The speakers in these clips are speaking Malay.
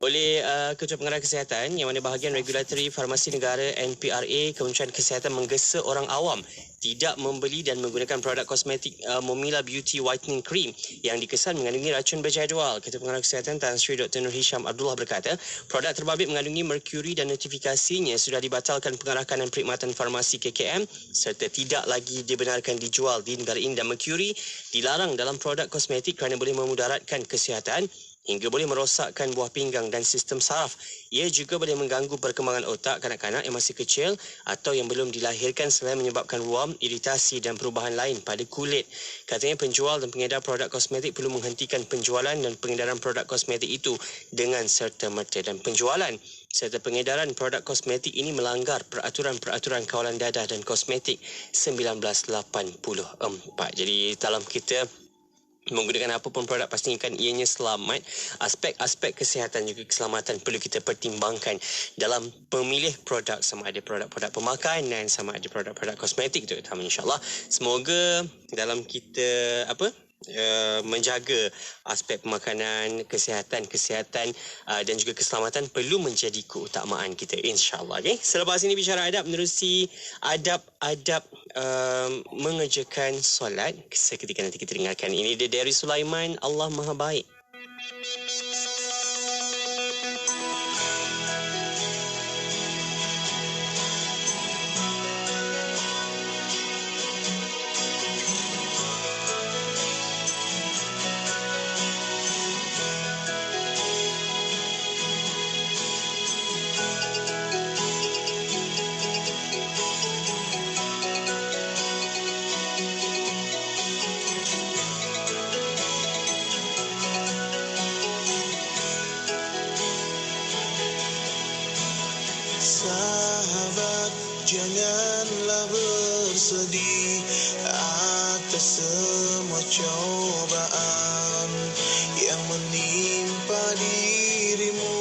oleh Ketua Pengarah Kesihatan yang mana bahagian Regulatory Farmasi Negara NPRA, Kementerian Kesihatan menggesa orang awam tidak membeli dan menggunakan produk kosmetik Momila Beauty Whitening Cream yang dikesan mengandungi racun berjadual. Ketua Pengarah Kesihatan Tan Sri Dr. Nur Hisham Abdullah berkata, produk terbabit mengandungi merkuri dan notifikasinya sudah dibatalkan Pengarahkan dan Perkhidmatan Farmasi KKM serta tidak lagi dibenarkan dijual di negara ini, dan merkuri dilarang dalam produk kosmetik kerana boleh memudaratkan kesihatan hingga boleh merosakkan buah pinggang dan sistem saraf. Ia juga boleh mengganggu perkembangan otak kanak-kanak yang masih kecil atau yang belum dilahirkan selain menyebabkan ruam, iritasi dan perubahan lain pada kulit. Katanya penjual dan pengedar produk kosmetik perlu menghentikan penjualan dan pengedaran produk kosmetik itu dengan serta-merta, dan penjualan serta pengedaran produk kosmetik ini melanggar peraturan-peraturan kawalan dadah dan kosmetik 1984. Jadi dalam kita menggunakan apapun produk, pastikan ianya selamat. Aspek-aspek kesihatan juga keselamatan perlu kita pertimbangkan dalam pemilih produk, sama ada produk-produk pemakanan, sama ada produk-produk kosmetik terutama, insyaAllah. Semoga dalam kita menjaga aspek pemakanan, kesihatan dan juga keselamatan perlu menjadi keutamaan kita, insyaAllah. Okay? Selepas ini bicara adab, menerusi adab-adab mengerjakan solat. Seketika nanti kita dengarkan. Ini dia dari Sulaiman, Allah Maha Baik. Sahabat, janganlah bersedih atas semua cobaan yang menimpa dirimu.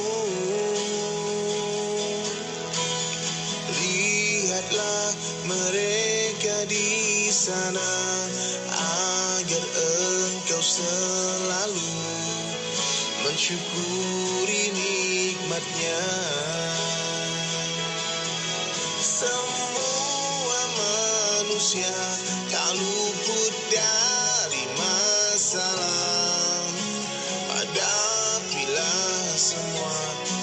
Lihatlah mereka di sana agar engkau selalu mensyukuri nikmatnya. Semua manusia tak luput dari masalah. Hadapilah semua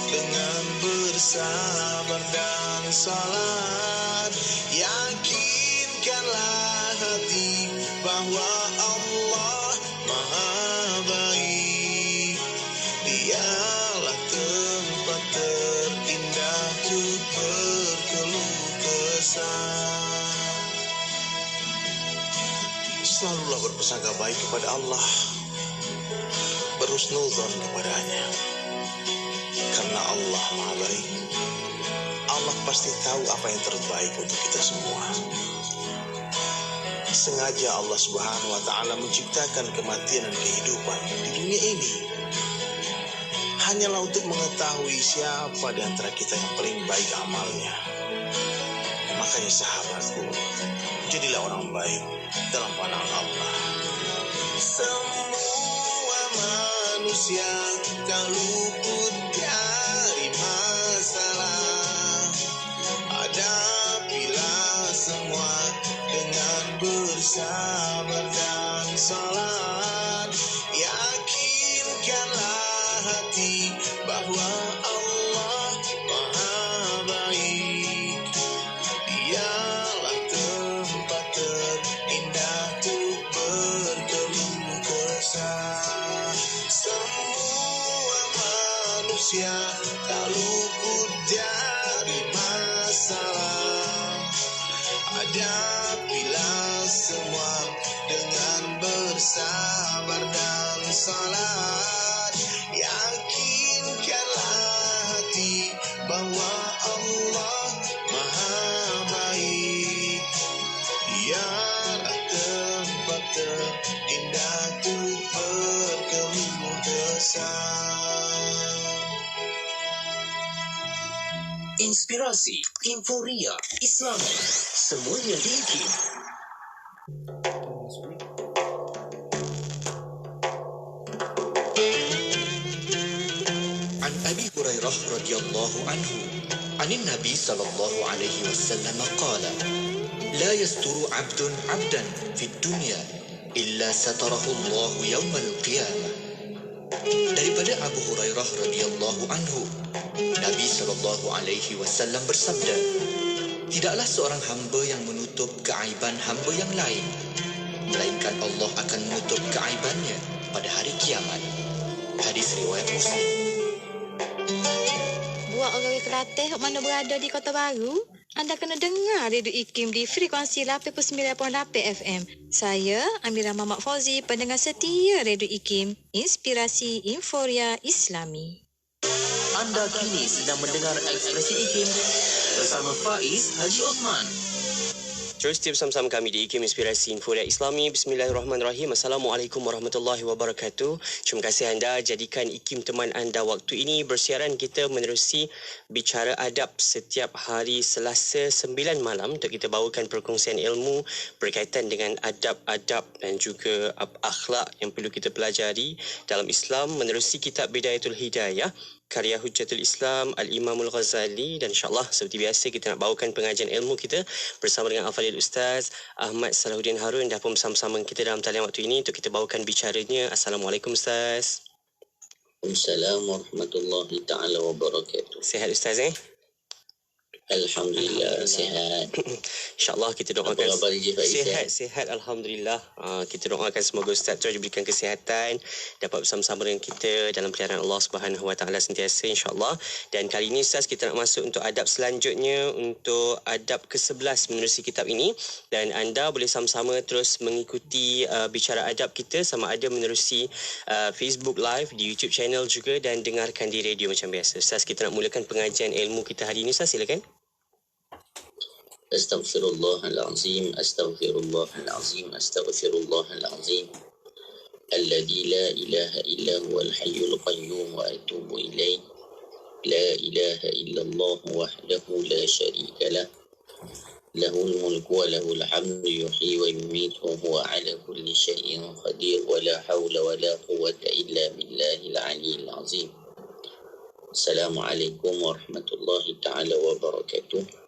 dengan bersabar dan salat. Yakinkanlah hati bahwa Allah Maha Baik. Dialah tempat terindah untuk berkeluh kesah. Selalulah berprasangka baik kepada Allah, berhusnudzon kepadanya, karena Allah Maha Baik. Allah pasti tahu apa yang terbaik untuk kita semua. Sengaja Allah Subhanahu wa Ta'ala menciptakan kematian dan kehidupan di dunia ini hanyalah untuk mengetahui siapa di antara kita yang paling baik amalnya. Makanya sahabatku, jadilah orang baik dalam pandangan Allah. Semua manusia tak luput dari masalah. Hadapilah semua dengan bersabar dan salat. Yakinkanlah hati bahwa Allah Maha Baik. Dialah tempat terindah untuk berkeluh kesah. Semua manusia tak luput dari masalah. Hadapilah semua dengan bersabar dan salat. Yakinkanlah hati bahwa Allah Maha Baik. Dialah tempat terindah untuk berkeluh kesah. Inspirasi, Inforia, Islami, semuanya diikin. عن أبي هريرة رضي الله عنه عن النبي صلى الله عليه وسلم قال: لا يستر عبد عبدا في الدنيا إلا ستره الله يوم القيامة. Daripada Abu Hurairah radhiyallahu anhu, Nabi sallallahu alaihi wasallam bersabda, tidaklah seorang hamba yang menutup keaiban hamba yang lain, melainkan Allah akan menutup keaibannya pada hari kiamat. Hadis riwayat Muslim. Buat orang Kelantan yang mana berada di Kota Baru, anda kena dengar Radio IKIM di frekuensi 89.8 FM. Saya, Amira Muhammad Fauzi, pendengar setia Radio IKIM, Inspirasi Inforia Islami. Anda kini sedang mendengar Ekspresi IKIM bersama Faiz Haji Osman. Terus tiap bersama kami di IKIM Inspirasi Inforia Islami. Bismillahirrahmanirrahim. Assalamualaikum warahmatullahi wabarakatuh. Terima kasih anda jadikan IKIM teman anda waktu ini. Bersiaran kita menerusi bicara adab setiap hari Selasa 9 malam untuk kita bawakan perkongsian ilmu berkaitan dengan adab-adab dan juga akhlak yang perlu kita pelajari dalam Islam menerusi kitab Bidayatul Hidayah karya Hujjatul Islam Al-Imamul Ghazali, dan insyaAllah seperti biasa kita nak bawakan pengajian ilmu kita bersama dengan Al-Fadhil Ustaz Ahmad Salahuddin Harun dah pun bersama-sama kita dalam talian waktu ini untuk kita bawakan bicaranya. Assalamualaikum Ustaz. Assalamualaikum warahmatullahi ta'ala wabarakatuh. Sihat Ustaz Alhamdulillah, sihat. InsyaAllah kita doakan. Apa khabar Encik Faiz? Sihat, Alhamdulillah. Kita doakan semoga Ustaz terus diberikan kesihatan, dapat bersama-sama dengan kita dalam peliharaan Allah Subhanahu Wa Taala sentiasa insyaAllah. Dan kali ini Ustaz kita nak masuk untuk adab selanjutnya, untuk adab ke-11 menerusi kitab ini. Dan anda boleh sama-sama terus mengikuti bicara adab kita sama ada menerusi Facebook Live, di YouTube channel juga, dan dengarkan di radio macam biasa. Ustaz, kita nak mulakan pengajian ilmu kita hari ini. Ustaz, silakan. Astaghfirullahalazim, astaghfirullahalazim, astaghfirullahalazim. Alladzi la ilaha illa huwal hayyul qayyum wa atubu ilaih. La ilaha illallah wahdahu la syarika lah. Lahul mulku wa lahul hamdu yuhyi wa yumiitu wa huwa ala kulli syai'in qadir wa la hawla wa la quwwata illa billahil aliyyil azim. Assalamualaikum warahmatullahi ta'ala wabarakatuh.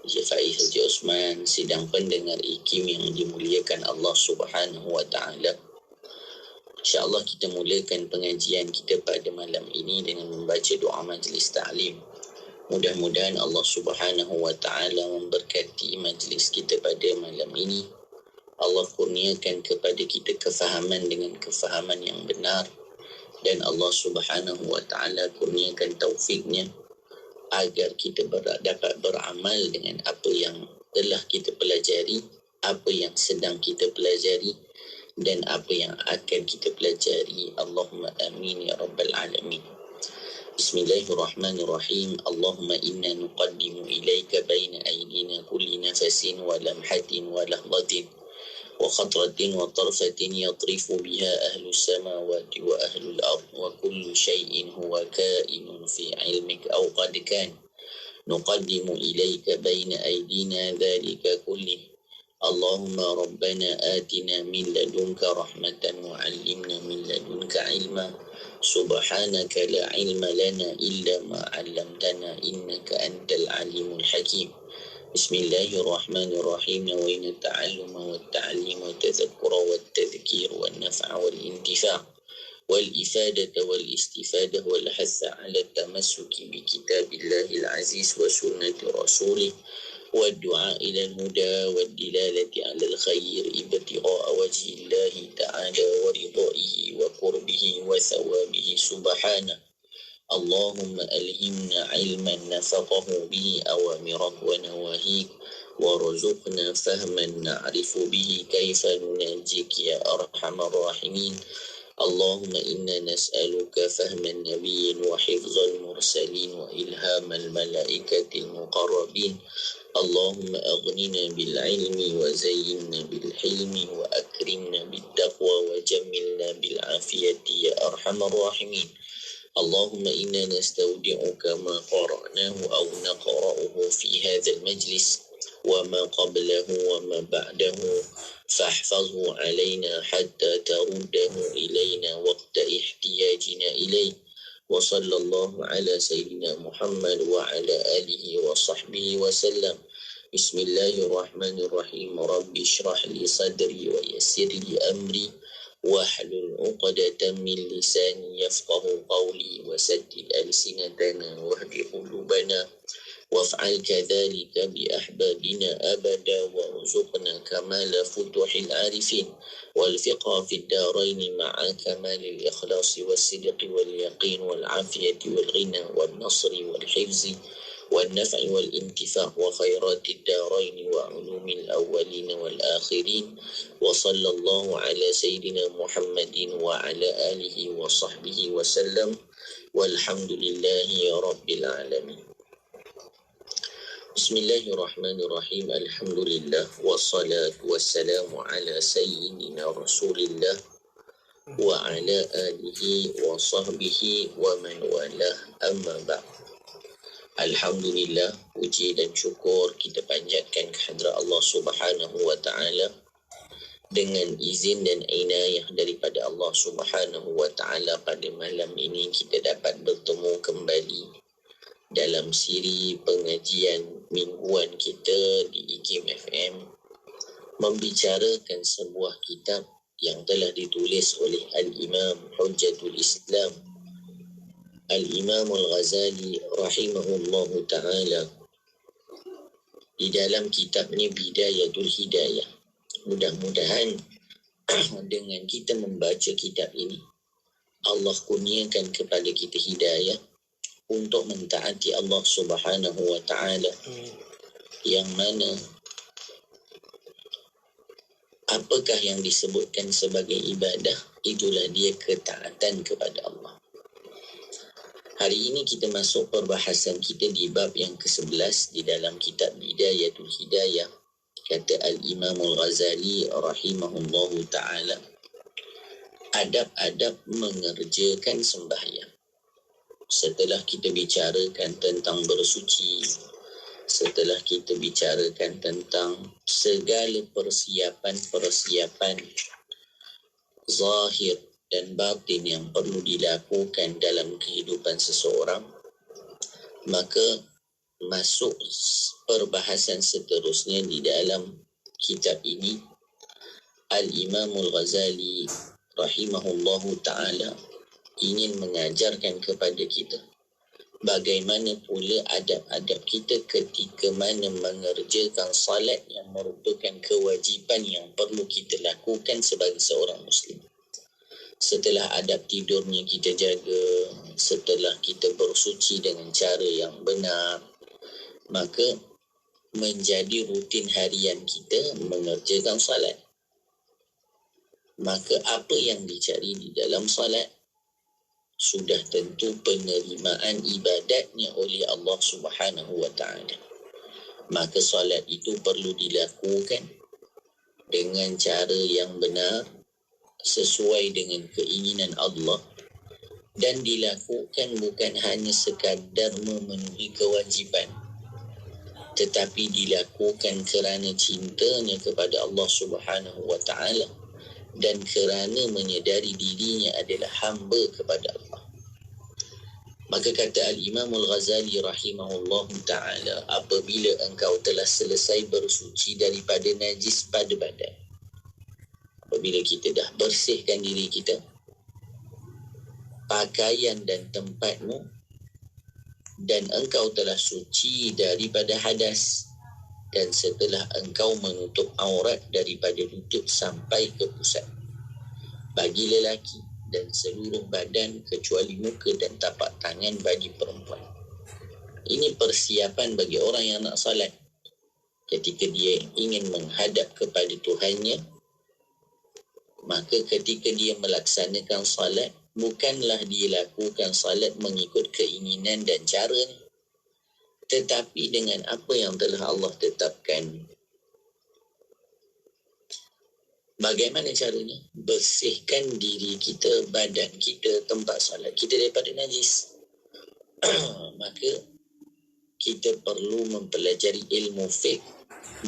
Encik Faiz Haji Osman, sidang pendengar IKIM yang dimuliakan Allah Subhanahu Wa Ta'ala. InsyaAllah kita mulakan pengajian kita pada malam ini dengan membaca doa majlis ta'lim. Mudah-mudahan Allah Subhanahu Wa Ta'ala memberkati majlis kita pada malam ini. Allah kurniakan kepada kita kefahaman dengan kefahaman yang benar, dan Allah Subhanahu Wa Ta'ala kurniakan taufiknya agar kita dapat beramal dengan apa yang telah kita pelajari, apa yang sedang kita pelajari, dan apa yang akan kita pelajari. Allahumma amin ya rabbal alamin. Bismillahirrahmanirrahim. Allahumma inna nuqaddimu ilaika baina aydina kulli nafasin wa lamhatin wa lahzatin wa khatratin wa tarfatin yatrifu biha ahlu samawati wa ahlu al-ard wa kullu shay'in huwa kainun fi ilmik aw qad kan nuqaddimu ilayka baina aydina dhalika kullih. Allahumma rabbana atina min ladunka rahmatan wa 'allimna min ladunka ilma. Subhanaka la ilma lana illa ma 'allamtana innaka antal alimul hakim. Bismillahirrahmanirrahim. Nawaitu at-ta'alluma wat-ta'lim wa tadhakkura wat-tadhkir wan-naf'a wal-intifa' wal-ifadata wal-istifadah wal-hatha 'ala at-tamassuki bi kitabillahil aziz wa sunnati rasulih wad-du'a ila al-huda wad-dilalati 'ala al-khair ibtigha'a wajhillahi ta'ala wa ridaihi wa qurbihi wa thawabihi subhanahu. Allahumma alhimna ilman nafaqahu bihi awamirak wa nawahik warzuqna fahman na'rifu bihi kaifa nunajik ya arhamar rahimin. Allahumma inna nas'aluka fahman nabiyyin wa hifzal mursalin wa ilhamal malaikatil muqarrabin. Allahumma aghnina bil ilmi wa zayyinna bil hilmi wa akrimna bit taqwa wa jammilna bil afiyati ya arhamar rahimin. Allahumma inna nastaudi'uka ma qara'nahu aw naqra'uhu fi hadzal majlis wa ma qablahu wa ma ba'dahu fahfazhu 'alaina hatta taruddahu ilaina waqta ihtiyajina ilayh وصلى الله على سيدنا محمد وعلى آله وصحبه وسلم. بسم الله الرحمن الرحيم. رب اشرح لي صدري ويسر لي أمري واحلل عقدة من لساني يفقه قولي وسدد ألسنتنا واهد قلوبنا وافعل كذلك بأحبابنا أبدا وارزقنا كمال فتوح العارفين والفقه في الدارين مع كمال الإخلاص والصدق واليقين والعافية والغنى والنصر والحفظ والنفع والانتفاع وخيرات الدارين وعلوم الأولين والآخرين. وصلى الله على سيدنا محمد وعلى آله وصحبه وسلم والحمد لله رب العالمين. بسم الله الرحمن الرحيم. الحمد لله والصلاة والسلام على سيدنا رسول الله وعلى آله وصحبه ومن والاه. أما بعد. Alhamdulillah, puji dan syukur kita panjatkan kehadrat Allah Subhanahu wa taala. Dengan izin dan inayah daripada Allah Subhanahu wa taala, pada malam ini kita dapat bertemu kembali dalam siri pengajian mingguan kita di IKIM FM, membicarakan sebuah kitab yang telah ditulis oleh Al-Imam Hujjatul Islam Al-Imam Al-Ghazali rahimahullahu ta'ala. Di dalam kitabnya Bidayatul Hidayah. Mudah-mudahan dengan kita membaca kitab ini, Allah kurniakan kepada kita hidayah untuk mentaati Allah Subhanahu wa ta'ala, yang mana apakah yang disebutkan sebagai ibadah, itulah dia ketaatan kepada Allah. Hari ini kita masuk perbahasan kita di bab yang ke-11 di dalam kitab Bidayatul Hidayah. Kata Al-Imam Al-Ghazali rahimahullahu ta'ala, adab-adab mengerjakan sembahyang. Setelah kita bicarakan tentang bersuci, setelah kita bicarakan tentang segala persiapan-persiapan zahir dan batin yang perlu dilakukan dalam kehidupan seseorang, maka masuk perbahasan seterusnya di dalam kitab ini. Al-Imam Al-Ghazali rahimahullahu ta'ala ingin mengajarkan kepada kita bagaimana pula adab-adab kita ketika mana mengerjakan salat yang merupakan kewajipan yang perlu kita lakukan sebagai seorang Muslim. Setelah adab tidurnya kita jaga, setelah kita bersuci dengan cara yang benar, maka menjadi rutin harian kita mengerjakan salat. Maka apa yang dicari di dalam salat? Sudah tentu penerimaan ibadatnya oleh Allah Subhanahu wa ta'ala. Maka salat itu perlu dilakukan dengan cara yang benar, sesuai dengan keinginan Allah, dan dilakukan bukan hanya sekadar memenuhi kewajipan, tetapi dilakukan kerana cintanya kepada Allah Subhanahu wa ta'ala dan kerana menyedari dirinya adalah hamba kepada Allah. Maka kata Al-Imam Al-Ghazali rahimahullahu ta'ala, apabila engkau telah selesai bersuci daripada najis pada badan, apabila kita dah bersihkan diri kita, pakaian dan tempatmu, dan engkau telah suci daripada hadas, dan setelah engkau menutup aurat daripada lutut sampai ke pusat, bagi lelaki, dan seluruh badan kecuali muka dan tapak tangan bagi perempuan. Ini persiapan bagi orang yang nak salat. Ketika dia ingin menghadap kepada Tuhannya, maka ketika dia melaksanakan salat, bukanlah dia lakukan salat mengikut keinginan dan caranya, tetapi dengan apa yang telah Allah tetapkan. Bagaimana caranya? Bersihkan diri kita, badan kita, tempat salat kita daripada najis. Maka kita perlu mempelajari ilmu fiqh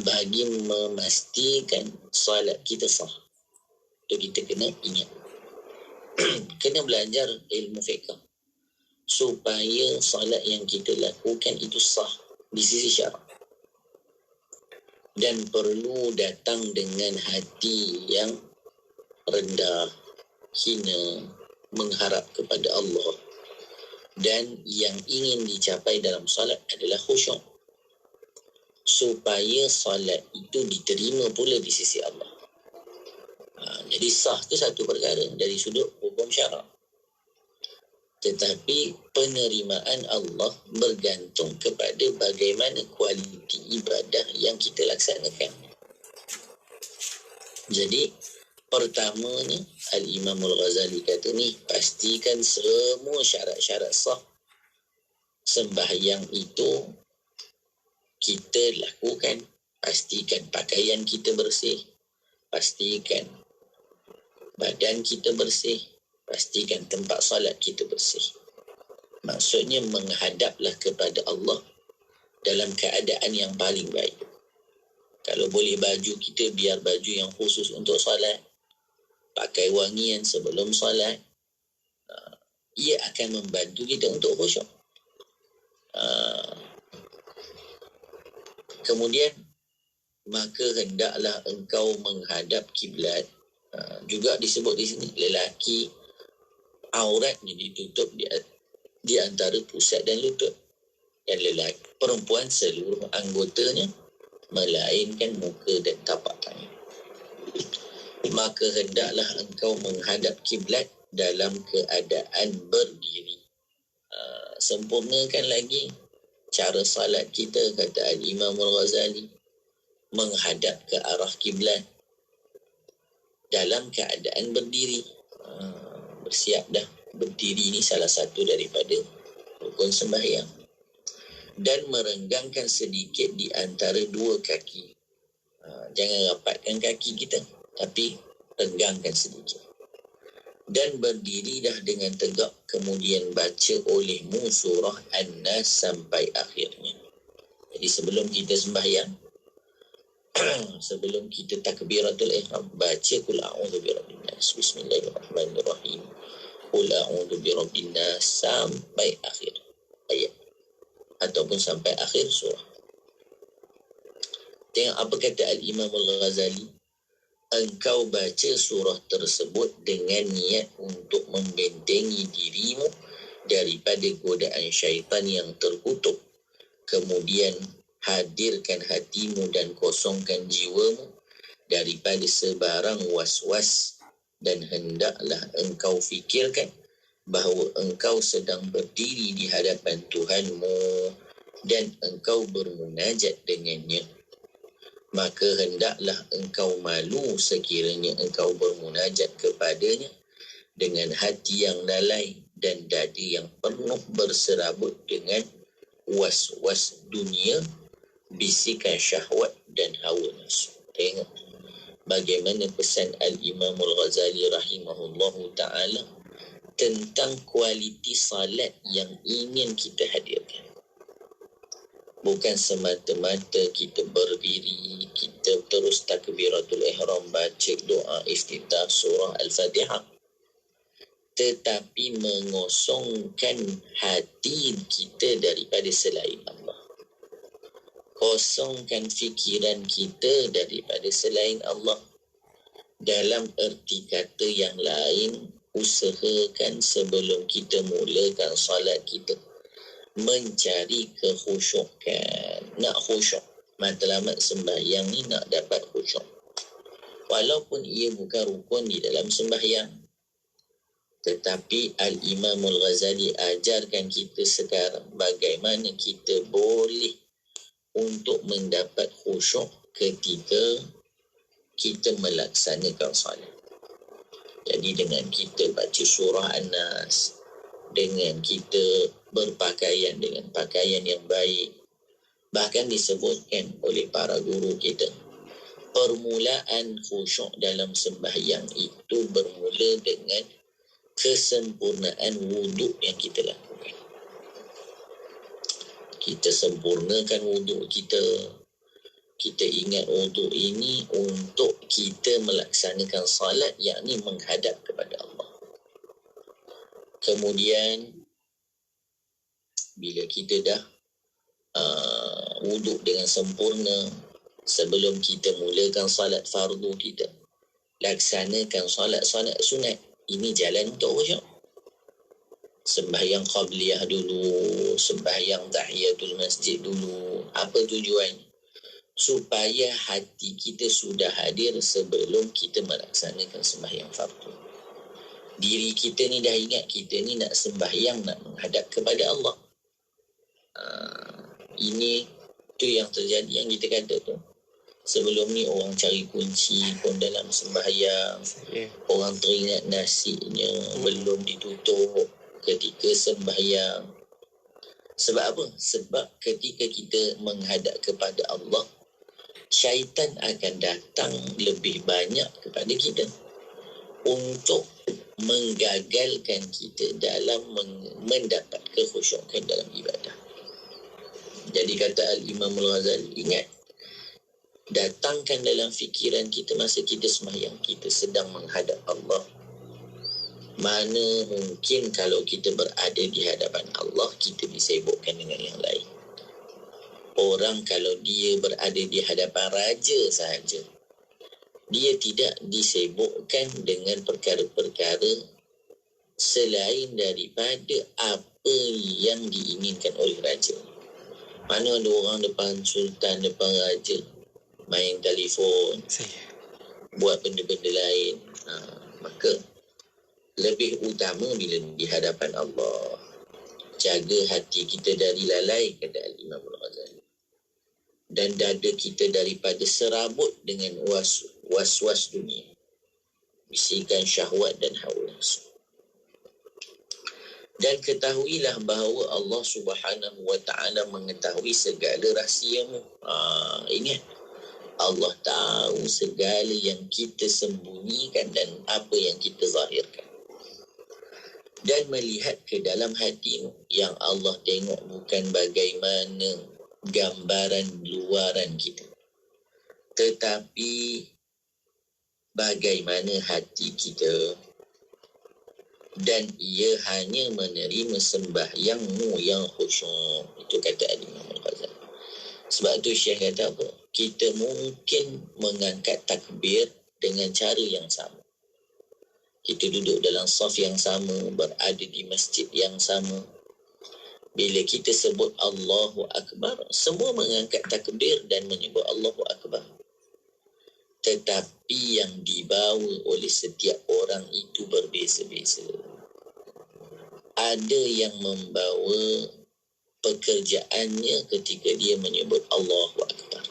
bagi memastikan salat kita sah. Itu kita kena ingat. Kena belajar ilmu fiqh. supaya solat yang kita lakukan itu sah di sisi syarak. Dan perlu datang dengan hati yang rendah, hina, mengharap kepada Allah. Dan yang ingin dicapai dalam solat adalah khusyuk, supaya solat itu diterima pula di sisi Allah. Jadi sah itu satu perkara dari sudut hukum syarak. Tetapi penerimaan Allah bergantung kepada bagaimana kualiti ibadah yang kita laksanakan. Jadi pertamanya Al-Imam Al-Ghazali kata ni, pastikan semua syarat-syarat sah sembahyang itu kita lakukan. Pastikan pakaian kita bersih, pastikan badan kita bersih, pastikan tempat solat kita bersih. Maksudnya menghadaplah kepada Allah dalam keadaan yang paling baik. Kalau boleh baju kita biar baju yang khusus untuk solat, pakai wangian sebelum solat, ia akan membantu kita untuk khusyuk. Kemudian maka hendaklah engkau menghadap kiblat. Juga disebut di sini, lelaki auratnya ditutup di antara pusat dan lutut, dan lelaki perempuan seluruh anggotanya melainkan muka dan tapak tangan. Maka hendaklah engkau menghadap kiblat dalam keadaan berdiri. Sempurnakan lagi cara salat kita, kata Al-Imam Al-Ghazali, menghadap ke arah kiblat dalam keadaan berdiri. Bersiap dah. Berdiri ni salah satu daripada rukun sembahyang. Dan merenggangkan sedikit di antara dua kaki. Jangan rapatkan kaki kita, tapi renggangkan sedikit. Dan berdiri dah dengan tegak, kemudian baca olehmu surah An-Nas sampai akhirnya. Jadi sebelum kita sembahyang, sebelum kita takbiratul ihram, baca Qul a'udzu birabbin nas, bismillahirrahmanirrahim, Qul a'udzu birabbin nas sampai akhir ayat ataupun sampai akhir surah. Tengok apa kata Al-Imam Al-Ghazali. Engkau baca surah tersebut dengan niat untuk membentengi dirimu daripada godaan syaitan yang terkutuk. Kemudian hadirkan hatimu dan kosongkan jiwamu daripada sebarang was-was, dan hendaklah engkau fikirkan bahawa engkau sedang berdiri di hadapan Tuhanmu dan engkau bermunajat dengannya. Maka hendaklah engkau malu sekiranya engkau bermunajat kepadanya dengan hati yang lalai dan dada yang penuh berserabut dengan was-was dunia, bisikan syahwat dan hawa nafsu. Tengok bagaimana pesan Al-Imam Al-Ghazali rahimahullahu ta'ala tentang kualiti salat yang ingin kita hadirkan. Bukan semata-mata kita berdiri, kita terus takbiratul ihram, baca doa iftitah surah Al-Fatihah, tetapi mengosongkan hati kita daripada selain Allah. Kosongkan fikiran kita daripada selain Allah. Dalam erti kata yang lain, usahakan sebelum kita mulakan salat kita mencari kekhusyukan. Nak khusyuk, matlamat sembahyang ni nak dapat khusyuk. Walaupun ia bukan rukun di dalam sembahyang, tetapi Al-Imam Al-Ghazali ajarkan kita sekarang bagaimana kita boleh untuk mendapat khusyuk ketika kita melaksanakan salat. Jadi dengan kita baca surah An-Nas, dengan kita berpakaian dengan pakaian yang baik, bahkan disebutkan oleh para guru kita, permulaan khusyuk dalam sembahyang itu bermula dengan kesempurnaan wuduk yang kita lakukan. Kita sempurnakan wuduk kita. Kita ingat wuduk ini untuk kita melaksanakan salat, yakni menghadap kepada Allah. Kemudian bila kita dah wuduk dengan sempurna, sebelum kita mulakan salat fardu kita, laksanakan salat sunat. Ini jalan untuk khusyuk. Sembahyang qabliyah dulu, sembahyang tahiyatul masjid dulu. Apa tujuannya? Supaya hati kita sudah hadir sebelum kita melaksanakan sembahyang fardu. Diri kita ni dah ingat kita ni nak sembahyang, nak menghadap kepada Allah. Ini tu yang terjadi, yang kita kata tu. Sebelum ni orang cari kunci pun dalam sembahyang. Orang teringat nasinya belum ditutup ketika sembahyang. Sebab apa? Sebab ketika kita menghadap kepada Allah, syaitan akan datang lebih banyak kepada kita untuk menggagalkan kita dalam mendapat kekhusyukan dalam ibadah. Jadi kata Al-Imam Al-Ghazali, ingat, datangkan dalam fikiran kita masa kita sembahyang, kita sedang menghadap Allah. Mana mungkin kalau kita berada di hadapan Allah, kita disibukkan dengan yang lain. Orang kalau dia berada di hadapan raja sahaja, dia tidak disibukkan dengan perkara-perkara selain daripada apa yang diinginkan oleh raja. Mana ada orang depan sultan, depan raja, main telefon, buat benda-benda lain. Maka lebih utama bila di hadapan Allah, jaga hati kita dari lalai, kata Al-Imam Al-Ghazali, dan dada kita daripada serabut dengan was-was dunia, bisikan syahwat dan hawa nafsu. Dan ketahuilah bahawa Allah Subhanahu wa ta'ala mengetahui segala rahsiamu. Ingat, Allah tahu segala yang kita sembunyikan dan apa yang kita zahirkan. Dan melihat ke dalam hatimu, yang Allah tengok bukan bagaimana gambaran luaran kita, tetapi bagaimana hati kita. Dan ia hanya menerima sembahyangmu yang khusyuk. Itu kata Al-Imam Al-Ghazali. Sebab tu Syekh kata apa? Kita mungkin mengangkat takbir dengan cara yang sama. Kita duduk dalam saf yang sama, berada di masjid yang sama. Bila kita sebut Allahu Akbar, semua mengangkat takbir dan menyebut Allahu Akbar. Tetapi yang dibawa oleh setiap orang itu berbeza-beza. Ada yang membawa pekerjaannya ketika dia menyebut Allahu Akbar.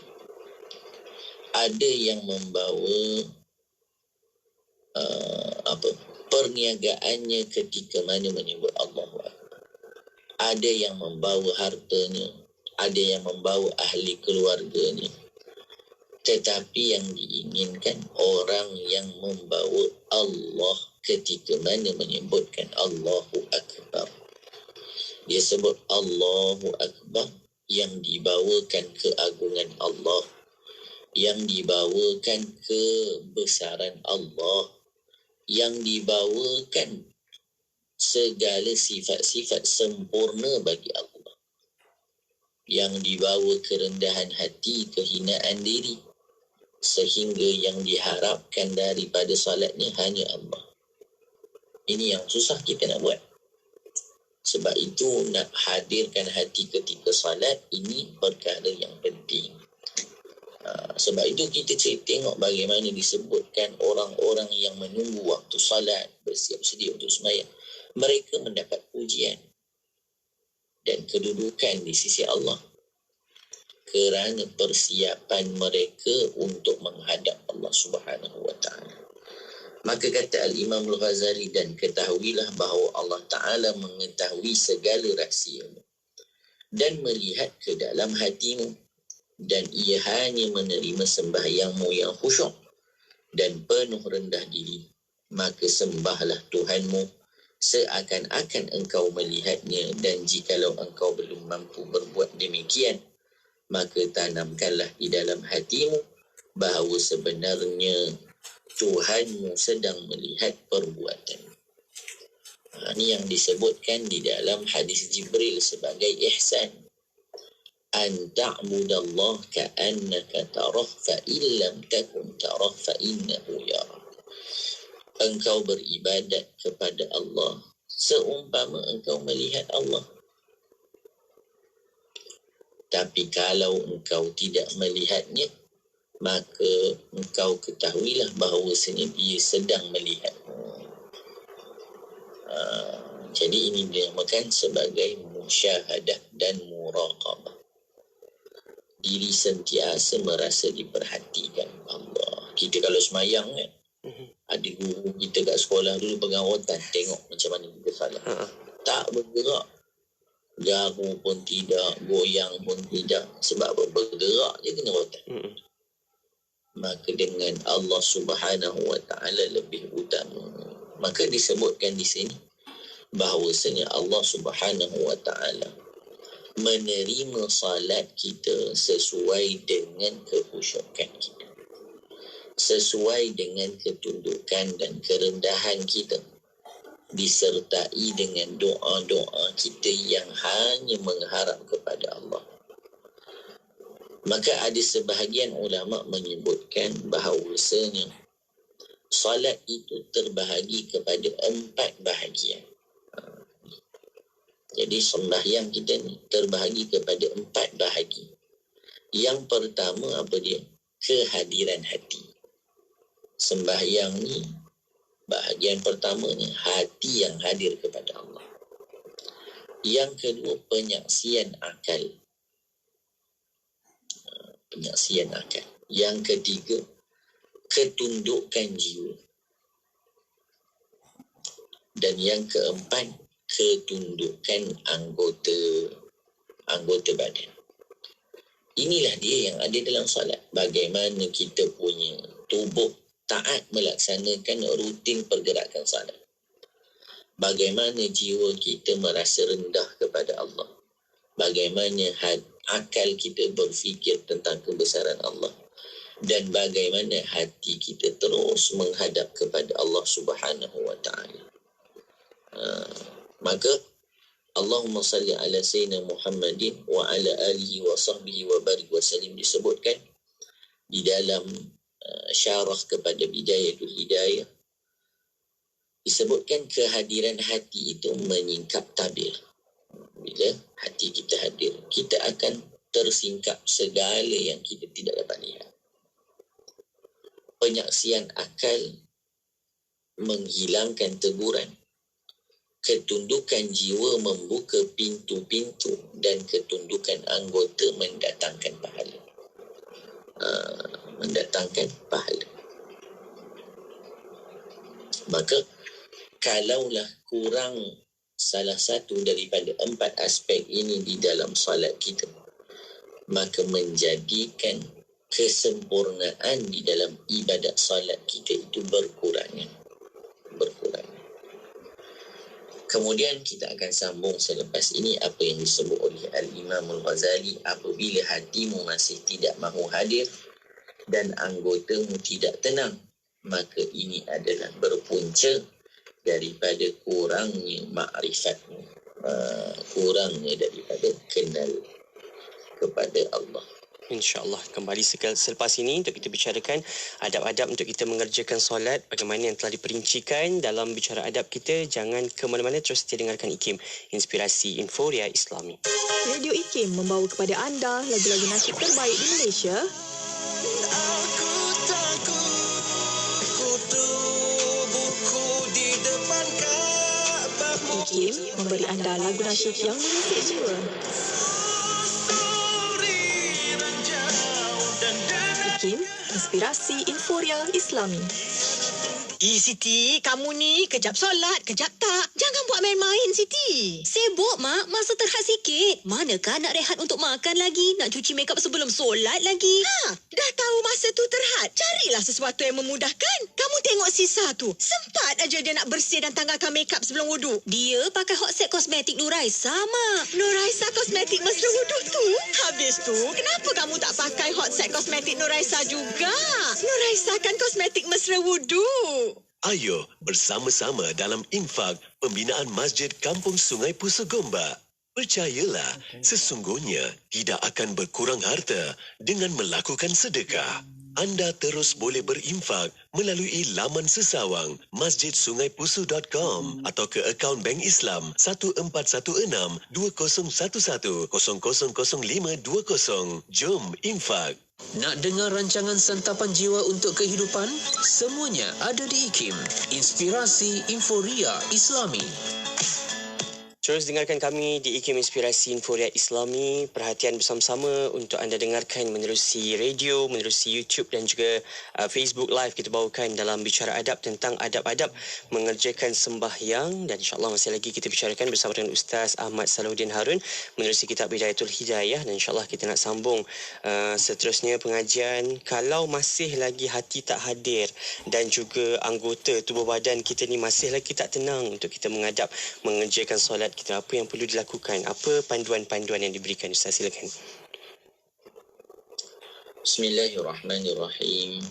Ada yang membawa perniagaannya ketika mana menyebut Allahu Akbar. Ada yang membawa hartanya, ada yang membawa ahli keluarganya. Tetapi yang diinginkan orang yang membawa Allah ketika mana menyebutkan Allahu Akbar. Dia sebut Allahu Akbar, yang dibawakan keagungan Allah, yang dibawakan kebesaran Allah, yang dibawakan segala sifat-sifat sempurna bagi Allah, yang dibawa kerendahan hati, kehinaan diri, sehingga yang diharapkan daripada salatnya hanya Allah. Ini yang susah kita nak buat. Sebab itu nak hadirkan hati ketika salat, ini perkara yang penting. Sebab itu kita tengok bagaimana disebutkan orang-orang yang menunggu waktu salat, bersiap sedia untuk sembahyang. Mereka mendapat pujian dan kedudukan di sisi Allah kerana persiapan mereka untuk menghadap Allah Subhanahu wa ta'ala. Maka kata Al-Imam Al-Ghazali, dan ketahuilah bahawa Allah Ta'ala mengetahui segala rahsiamu dan melihat ke dalam hatimu, dan ia hanya menerima sembahyangmu yang khusyuk dan penuh rendah diri. Maka sembahlah Tuhanmu seakan-akan engkau melihatnya, dan jikalau engkau belum mampu berbuat demikian, maka tanamkanlah di dalam hatimu bahawa sebenarnya Tuhanmu sedang melihat perbuatan. Ini yang disebutkan di dalam hadis Jibril sebagai ihsan. An ta'budallah ka'annaka tarah fa illam takun tarah fa innahu yarah. Engkau beribadat kepada Allah seumpama engkau melihat Allah. Tapi kalau engkau tidak melihatnya, maka engkau ketahuilah bahawasanya dia sedang melihat. Jadi ini dinamakan sebagai musyahadah dan muraqabah. Diri sentiasa merasa diperhatikan Allah. Kita kalau semayang kan, ada guru kita kat sekolah dulu pegang rotan, tengok macam mana kita salah. Tak bergerak, garu pun tidak, goyang pun tidak. Sebab apa? Bergerak je kena rotan. Maka dengan Allah Subhanahu Wa Taala lebih utama. Maka disebutkan di sini bahawasanya Allah Subhanahu Wa Taala menerima salat kita sesuai dengan kekhusyukan kita, sesuai dengan ketundukan dan kerendahan kita, disertai dengan doa-doa kita yang hanya mengharap kepada Allah. Maka ada sebahagian ulama menyebutkan bahawasanya salat itu terbahagi kepada 4 bahagian. Jadi sembahyang kita ni terbahagi kepada 4 bahagi. Yang pertama apa dia? Kehadiran hati. Sembahyang ni bahagian pertamanya hati yang hadir kepada Allah. Yang kedua penyaksian akal. Penyaksian akal. Yang ketiga ketundukan jiwa. Dan yang keempat ketundukan anggota badan. Inilah dia yang ada dalam solat. Bagaimana kita punya tubuh taat melaksanakan rutin pergerakan solat. Bagaimana jiwa kita merasa rendah kepada Allah. Bagaimana akal kita berfikir tentang kebesaran Allah. Dan bagaimana hati kita terus menghadap kepada Allah Subhanahu Wa Taala. Maka Allahumma salli ala sayyidina Muhammadin wa ala alihi wa sahbihi wa barik wa salim disebutkan di dalam syarah kepada Bidayatul Hidayah. Disebutkan kehadiran hati itu menyingkap tabir. Bila hati kita hadir, kita akan tersingkap segala yang kita tidak dapat lihat. Penyaksian akal menghilangkan teguran. Ketundukan jiwa membuka pintu-pintu dan ketundukan anggota mendatangkan pahala. Mendatangkan pahala. Maka kalaulah kurang salah satu daripada 4 aspek ini di dalam salat kita, maka menjadikan kesempurnaan di dalam ibadat salat kita itu berkurangan. Kemudian kita akan sambung selepas ini apa yang disebut oleh Al-Imam Al-Ghazali, apabila hatimu masih tidak mahu hadir dan anggotamu tidak tenang, maka ini adalah berpunca daripada kurangnya ma'rifatmu, kurangnya daripada kenal kepada Allah. InsyaAllah kembali selepas ini untuk kita bicarakan adab-adab untuk kita mengerjakan solat, bagaimana yang telah diperincikan dalam bicara adab kita. Jangan ke mana-mana, terus setia dengarkan IKIM, Inspirasi Inforia Islami. Radio IKIM membawa kepada anda lagu-lagu nasyid terbaik di Malaysia. IKIM memberi anda lagu nasyid yang mengusik jiwa. IKIM, Inspirasi Inforia Islami. Siti, kamu ni kejap solat, kejap tak. Jangan buat main-main, Siti. Sibuk, Mak. Masa terhad sikit. Manakah nak rehat untuk makan lagi? Nak cuci makeup sebelum solat lagi? Dah tahu masa tu terhad. Carilah sesuatu yang memudahkan. Kamu tengok Sisa tu. Sempat aja dia nak bersih dan tanggalkan makeup sebelum wuduk. Dia pakai Hot Set Kosmetik Nuraisa, Mak. Nuraisa Kosmetik mesra wuduk tu. Habis tu, kenapa kamu tak pakai Hot Set Kosmetik Nuraisa juga? Nuraisa kan kosmetik mesra wuduk. Ayo bersama-sama dalam infak pembinaan Masjid Kampung Sungai Pusu Gombak. Percayalah, sesungguhnya tidak akan berkurang harta dengan melakukan sedekah. Anda terus boleh berinfak melalui laman sesawang masjidsungai.pusu.com atau ke akaun Bank Islam 1416-2011-000520. Jom infak. Nak dengar rancangan santapan jiwa untuk kehidupan? Semuanya ada di IKIM. Inspirasi Inforia Islami. Terus dengarkan kami di IKIM Inspirasi Inforia Islami. Perhatian bersama-sama untuk anda dengarkan menerusi radio, menerusi YouTube dan juga Facebook Live. Kita bawakan dalam bicara adab tentang adab-adab mengerjakan sembahyang. Dan insyaAllah masih lagi kita bicarakan bersama dengan Ustaz Ahmad Salahuddin Harun menerusi kitab Bidayatul Hidayah. Dan insyaAllah kita nak sambung seterusnya pengajian. Kalau masih lagi hati tak hadir dan juga anggota tubuh badan kita ni masih lagi tak tenang untuk kita mengadap mengerjakan solat kita, apa yang perlu dilakukan? Apa panduan-panduan yang diberikan? Ustaz, silakan. Bismillahirrahmanirrahim.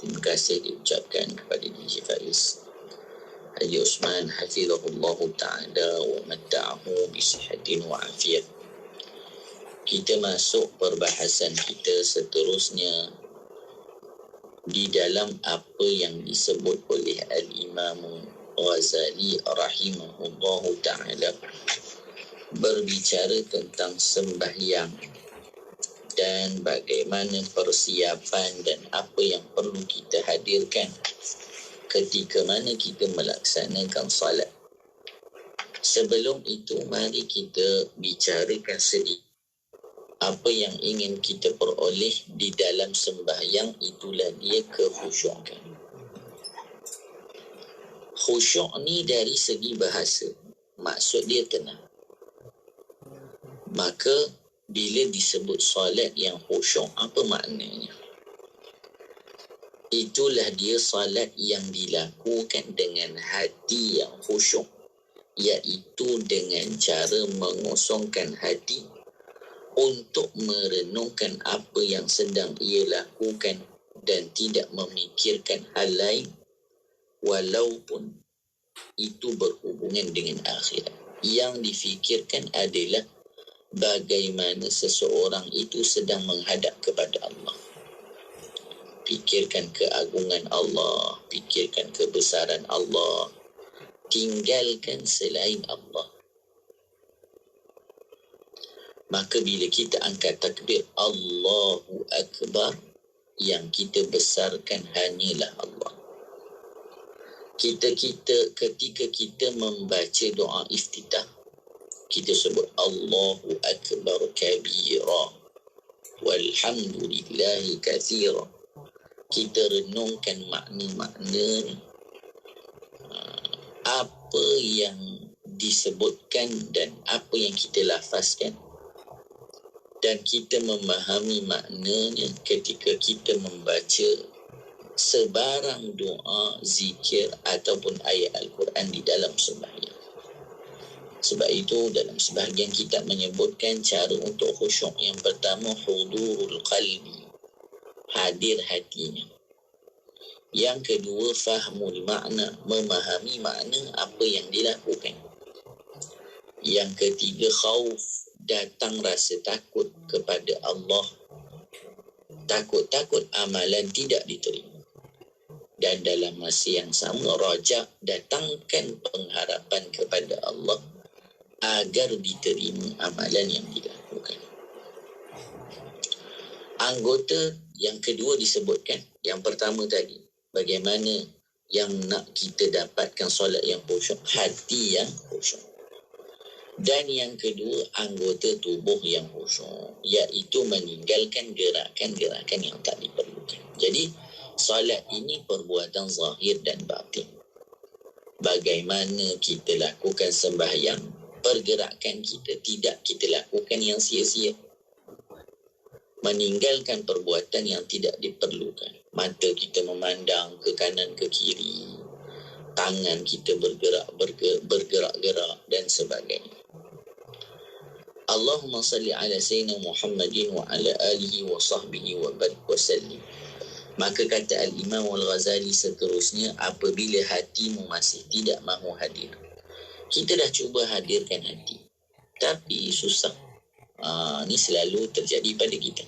Terima kasih diucapkan kepada DJ Faiz Haji Osman hafizahullah ta'ala wa matta'ahu bisihatin wa afiyah. Kita masuk perbahasan kita seterusnya di dalam apa yang disebut oleh Al-Imam Ghazali rahimahullah ta'ala, berbicara tentang sembahyang dan bagaimana persiapan dan apa yang perlu kita hadirkan ketika mana kita melaksanakan salat. Sebelum itu, mari kita bicarakan sedikit apa yang ingin kita peroleh di dalam sembahyang. Itulah dia kekhusyukan. Khusyuk ni dari segi bahasa, maksud dia tenang. Maka bila disebut solat yang khusyuk, apa maknanya? Itulah dia solat yang dilakukan dengan hati yang khusyuk, iaitu dengan cara mengosongkan hati untuk merenungkan apa yang sedang ia lakukan dan tidak memikirkan hal lain, walaupun itu berhubungan dengan akhirat. Yang difikirkan adalah bagaimana seseorang itu sedang menghadap kepada Allah. Fikirkan keagungan Allah, fikirkan kebesaran Allah, tinggalkan selain Allah. Maka bila kita angkat takbir Allahu Akbar, yang kita besarkan hanyalah Allah. Ketika kita membaca doa iftitah, kita sebut Allahu Akbar kabira walhamdulillahi katsira. Kita renungkan makna-makna apa yang disebutkan dan apa yang kita lafazkan, dan kita memahami maknanya ketika kita membaca sebarang doa, zikir ataupun ayat Al-Quran di dalam sembahyang. Sebab itu dalam sebahagian kitab menyebutkan cara untuk khusyuk. Yang pertama, hudurul qalbi, hadir hatinya. Yang kedua, fahmul makna, memahami makna apa yang dilakukan. Yang ketiga, khauf, datang rasa takut kepada Allah. Takut amalan tidak diterima. Dan dalam masa yang sama, raja, datangkan pengharapan kepada Allah agar diterima amalan yang dilakukan. Anggota yang kedua disebutkan. Yang pertama tadi, bagaimana yang nak kita dapatkan solat yang khusyuk, hati yang khusyuk. Dan yang kedua, anggota tubuh yang khusyuk, iaitu meninggalkan gerakan-gerakan yang tak diperlukan. Jadi solat ini perbuatan zahir dan batin. Bagaimana kita lakukan sembahyang, pergerakan kita tidak kita lakukan yang sia-sia. Meninggalkan perbuatan yang tidak diperlukan. Mata kita memandang ke kanan ke kiri, tangan kita bergerak-gerak dan sebagainya. Allahumma salli ala sayyidina Muhammadin wa ala alihi wa sahbihi wa barik wa sallim. Maka kata Al-Imam Al-Ghazali seterusnya, apabila hatimu masih tidak mahu hadir, kita dah cuba hadirkan hati, tapi susah. Ni selalu terjadi pada kita.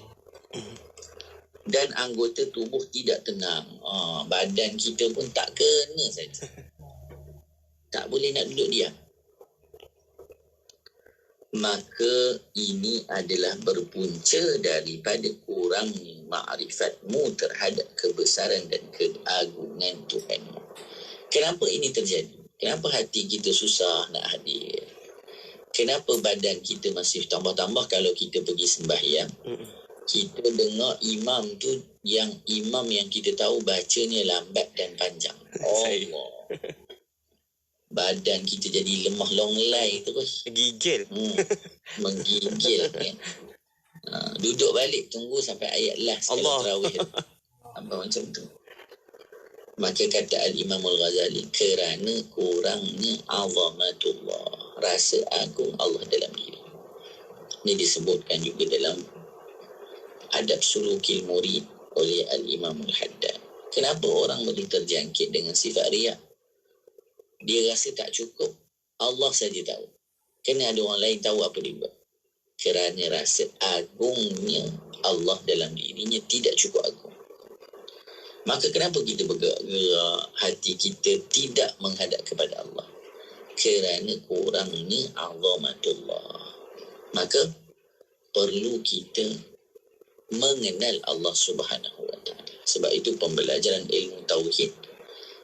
Dan anggota tubuh tidak tenang. Badan kita pun tak kena saja. Tak boleh nak duduk diam. Maka ini adalah berpunca daripada kurangnya ma'rifatmu terhadap kebesaran dan keagungan Tuhanmu. Kenapa ini terjadi? Kenapa hati kita susah nak hadir? Kenapa badan kita masih tambah-tambah kalau kita pergi sembahyang? Kita dengar imam tu, imam yang kita tahu bacanya lambat dan panjang. Allah. Badan kita jadi lemah longlai terus. Gigil. Menggigil kan. Duduk balik tunggu sampai ayat last kalau tarawih. Apa macam tu. Maka kata Al-Imam Al-Ghazali, kerana kurangnya azamatullah, rasa agung Allah dalam diri. Ini disebutkan juga dalam Adab Sulukil Murid oleh Al-Imam Al-Haddad. Kenapa orang boleh terjangkit dengan sifat riya? Dia rasa tak cukup. Allah saja tahu. Kena ada orang lain tahu apa dia buat. Kerana rasa agungnya Allah dalam dirinya tidak cukup agung. Maka kenapa kita bergerak, hati kita tidak menghadap kepada Allah? Kerana kurangnya azamatullah. Maka perlu kita mengenal Allah Subhanahu Wa Taala. Sebab itu pembelajaran ilmu tauhid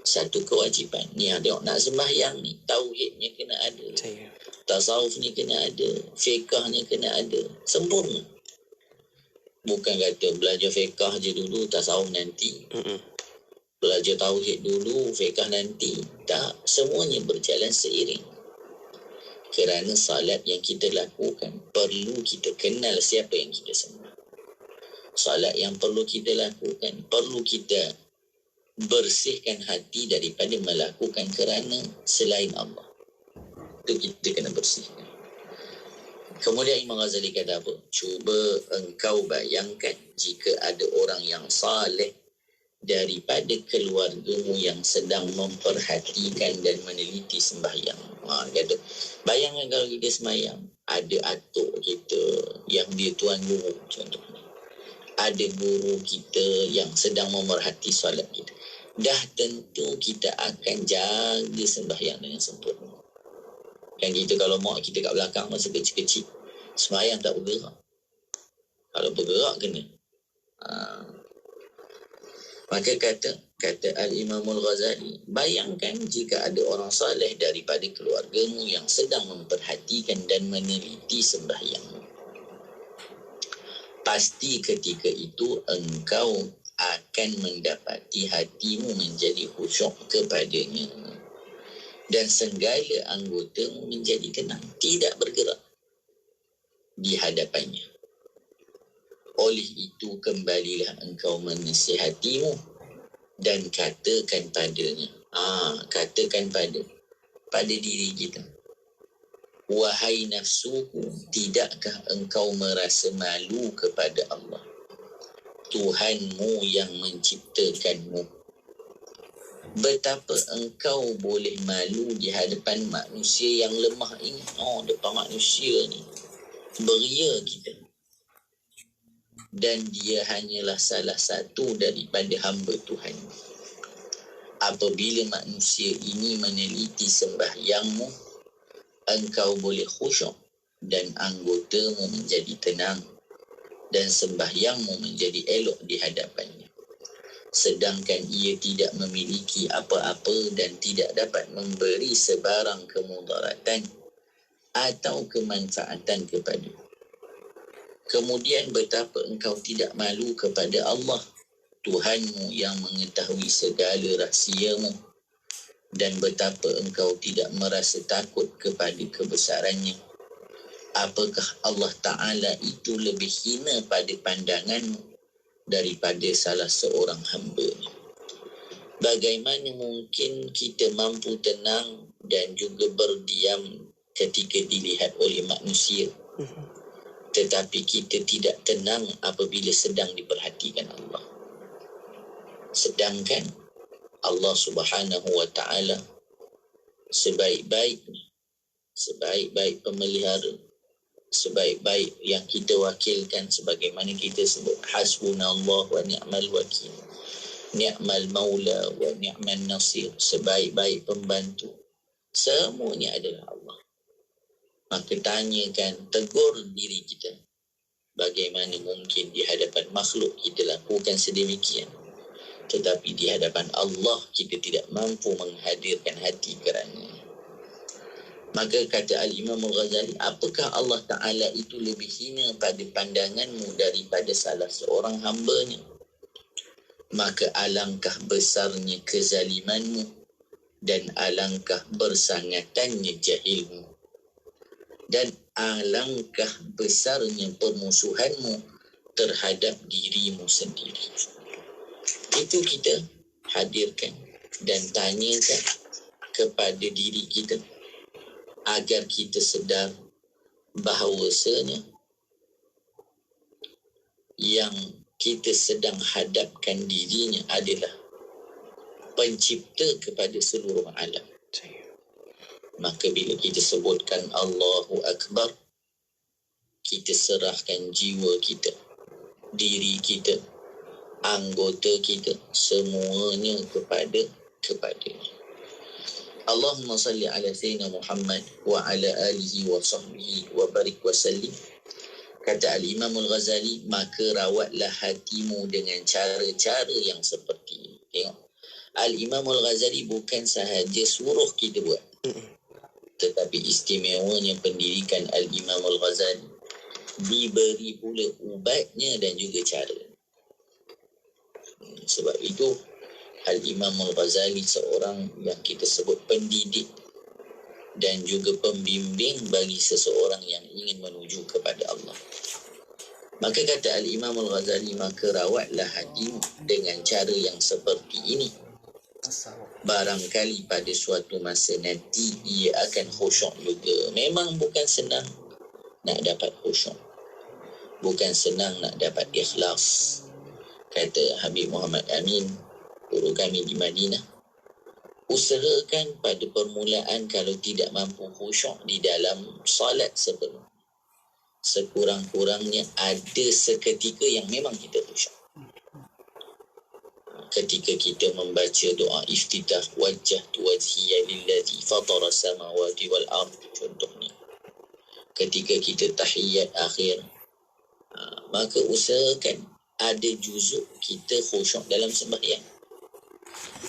satu kewajipan. Ni ada nak sembahyang ni, tauhidnya kena ada, tasawufnya kena ada, fiqahnya kena ada, sempurna. Bukan kata belajar fiqah je dulu, tasawuf nanti. Belajar tauhid dulu, fiqah nanti. Tak, semuanya berjalan seiring. Kerana salat yang kita lakukan, perlu kita kenal siapa yang kita sembah. Salat yang perlu kita lakukan, perlu kita bersihkan hati daripada melakukan kerana selain Allah. Itu kita kena bersihkan. Kemudian Imam Ghazali kata apa? Cuba engkau bayangkan jika ada orang yang saleh daripada keluargamu yang sedang memperhatikan dan meneliti sembahyang. Kata, bayangkan kalau kita sembahyang, ada atuk kita yang dia tuan guru contohnya. Ada guru kita yang sedang memerhati solat kita. Dah tentu kita akan jaga sembahyang dengan sempurna. Kan kita kalau mak kita kat belakang masa kecil-kecil, sembahyang tak bergerak. Kalau bergerak kena. Maka kata Al-Imam Al-Ghazali, bayangkan jika ada orang saleh daripada keluargamu yang sedang memperhatikan dan meneliti sembahyangmu. Pasti ketika itu engkau akan mendapati hatimu menjadi khusyuk kepadanya dan segala anggotamu menjadi tenang, tidak bergerak di hadapannya. Oleh itu kembalilah engkau menasihatimu dan katakan padanya, katakan pada diri kita, wahai nafsuku, tidakkah engkau merasa malu kepada Allah, Tuhanmu yang menciptakanmu? Betapa engkau boleh malu di hadapan manusia yang lemah ini. Depan manusia ni beria kita. Dan dia hanyalah salah satu daripada hamba Tuhan. Apabila manusia ini meneliti sembahyangmu, engkau boleh khusyuk dan anggotamu menjadi tenang dan sembahyangmu menjadi elok di hadapannya. Sedangkan ia tidak memiliki apa-apa dan tidak dapat memberi sebarang kemudaratan atau kemanfaatan kepada. Kemudian betapa engkau tidak malu kepada Allah, Tuhanmu yang mengetahui segala rahsiamu, dan betapa engkau tidak merasa takut kepada kebesarannya. Apakah Allah Ta'ala itu lebih hina pada pandanganmu daripada salah seorang hamba-Nya? Bagaimana mungkin kita mampu tenang dan juga berdiam ketika dilihat oleh manusia, tetapi kita tidak tenang apabila sedang diperhatikan Allah? Sedangkan Allah Subhanahu wa ta'ala sebaik-baik pemelihara, sebaik-baik yang kita wakilkan, sebagaimana kita sebut hasbunallah wa ni'mal wakil, ni'mal maula wa ni'mal nasir, sebaik-baik pembantu, semuanya adalah Allah. Maka tanyakan, tegur diri kita, bagaimana mungkin di hadapan makhluk kita lakukan sedemikian, tetapi di hadapan Allah kita tidak mampu menghadirkan hati kerana. Maka kata Al-Imam Al-Ghazali, apakah Allah Ta'ala itu lebih hina pada pandanganmu daripada salah seorang hambanya? Maka alangkah besarnya kezalimanmu dan alangkah bersangatannya jahilmu. Dan alangkah besarnya permusuhanmu terhadap dirimu sendiri. Itu kita hadirkan dan tanyakan kepada diri kita agar kita sedar bahawasanya yang kita sedang hadapkan dirinya adalah pencipta kepada seluruh alam. Maka bila kita sebutkan Allahu Akbar, kita serahkan jiwa kita, diri kita, anggota kita, semuanya kepadanya. Allahumma salli ala sayyidina Muhammad wa ala alihi wa sahbihi wa barik wa sallim. Kata Al-Imam Al-Ghazali, maka rawatlah hatimu dengan cara-cara yang seperti ini. Tengok, Al-Imam Al-Ghazali bukan sahaja suruh kita buat, tetapi istimewanya pendidikan Al-Imam Al-Ghazali diberi pula ubatnya dan juga cara. Sebab itu Al-Imam Al-Ghazali seorang yang kita sebut pendidik dan juga pembimbing bagi seseorang yang ingin menuju kepada Allah. Maka kata Al-Imam Al-Ghazali, maka rawatlah hatimu dengan cara yang seperti ini. Barangkali pada suatu masa nanti ia akan khusyuk juga. Memang bukan senang nak dapat khusyuk, bukan senang nak dapat ikhlas. Kata Habib Muhammad Amin, guru kami di Madinah, usahakan pada permulaan kalau tidak mampu khusyuk di dalam salat sebelum, sekurang-kurangnya ada seketika yang memang kita khusyuk. Ketika kita membaca doa iftitah, wajjahtu wajhiya lillazi fatara samawati wal ard, contohnya. Ketika kita tahiyat akhir, maka usahakan ada juzuk kita khusyuk dalam sembahyang.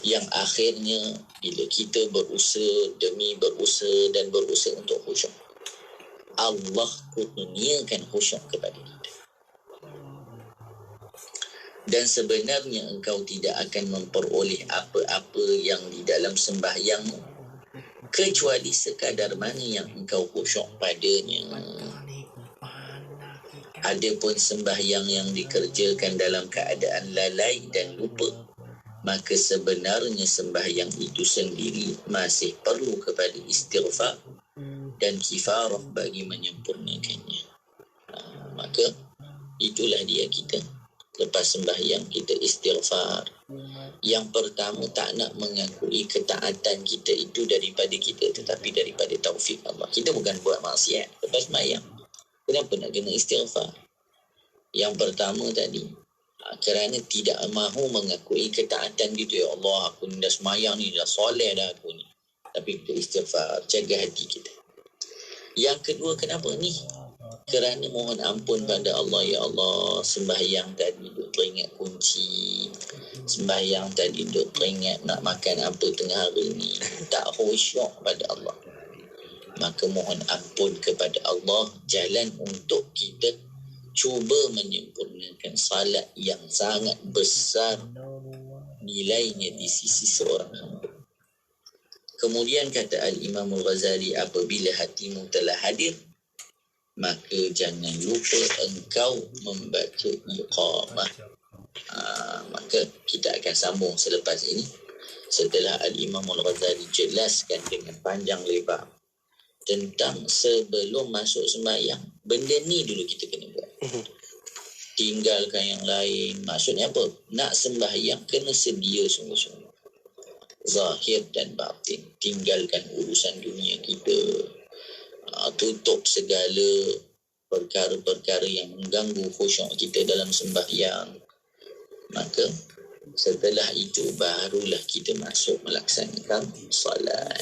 Yang akhirnya bila kita berusaha demi berusaha dan berusaha untuk khusyuk, Allah kurniakan khusyuk kepada kita. Dan sebenarnya engkau tidak akan memperoleh apa-apa yang di dalam sembahyangmu kecuali sekadar mana yang engkau khusyuk padanya. Adapun sembahyang yang dikerjakan dalam keadaan lalai dan lupa, maka sebenarnya sembahyang itu sendiri masih perlu kepada istighfar dan kifarah bagi menyempurnakannya. Maka itulah dia kita. Lepas sembahyang kita istighfar. Yang pertama, tak nak mengakui ketaatan kita itu daripada kita, tetapi daripada taufik Allah. Kita bukan buat maksiat lepas sembahyang. Kenapa nak kena istighfar? Yang pertama tadi, kerana tidak mahu mengakui ketaatan gitu. Ya Allah, aku ni dah sembahyang ni, dah soleh dah aku ni. Tapi kita istighfar, jaga hati kita. Yang kedua, kenapa ni? Kerana mohon ampun pada Allah. Ya Allah, sembahyang tadi duk teringat kunci, sembahyang tadi duk teringat nak makan apa tengah hari ni, tak khusyuk pada Allah. Maka mohon ampun kepada Allah, jalan untuk kita cuba menyempurnakan salat yang sangat besar nilainya di sisi seorang hamba. Kemudian kata Al-Imam Al-Ghazali, apabila hatimu telah hadir, maka jangan lupa engkau membaca iqamah. Maka kita akan sambung selepas ini, setelah Al-Imam Al-Ghazali jelaskan dengan panjang lebar tentang sebelum masuk sembahyang, benda ni dulu kita kena buat. tinggalkan yang lain. Maksudnya apa? Nak sembahyang kena sedia sungguh-sungguh. Zahir dan batin. Tinggalkan urusan dunia kita. Tutup segala perkara-perkara yang mengganggu khusyuk kita dalam sembahyang. Maka setelah itu barulah kita masuk melaksanakan solat.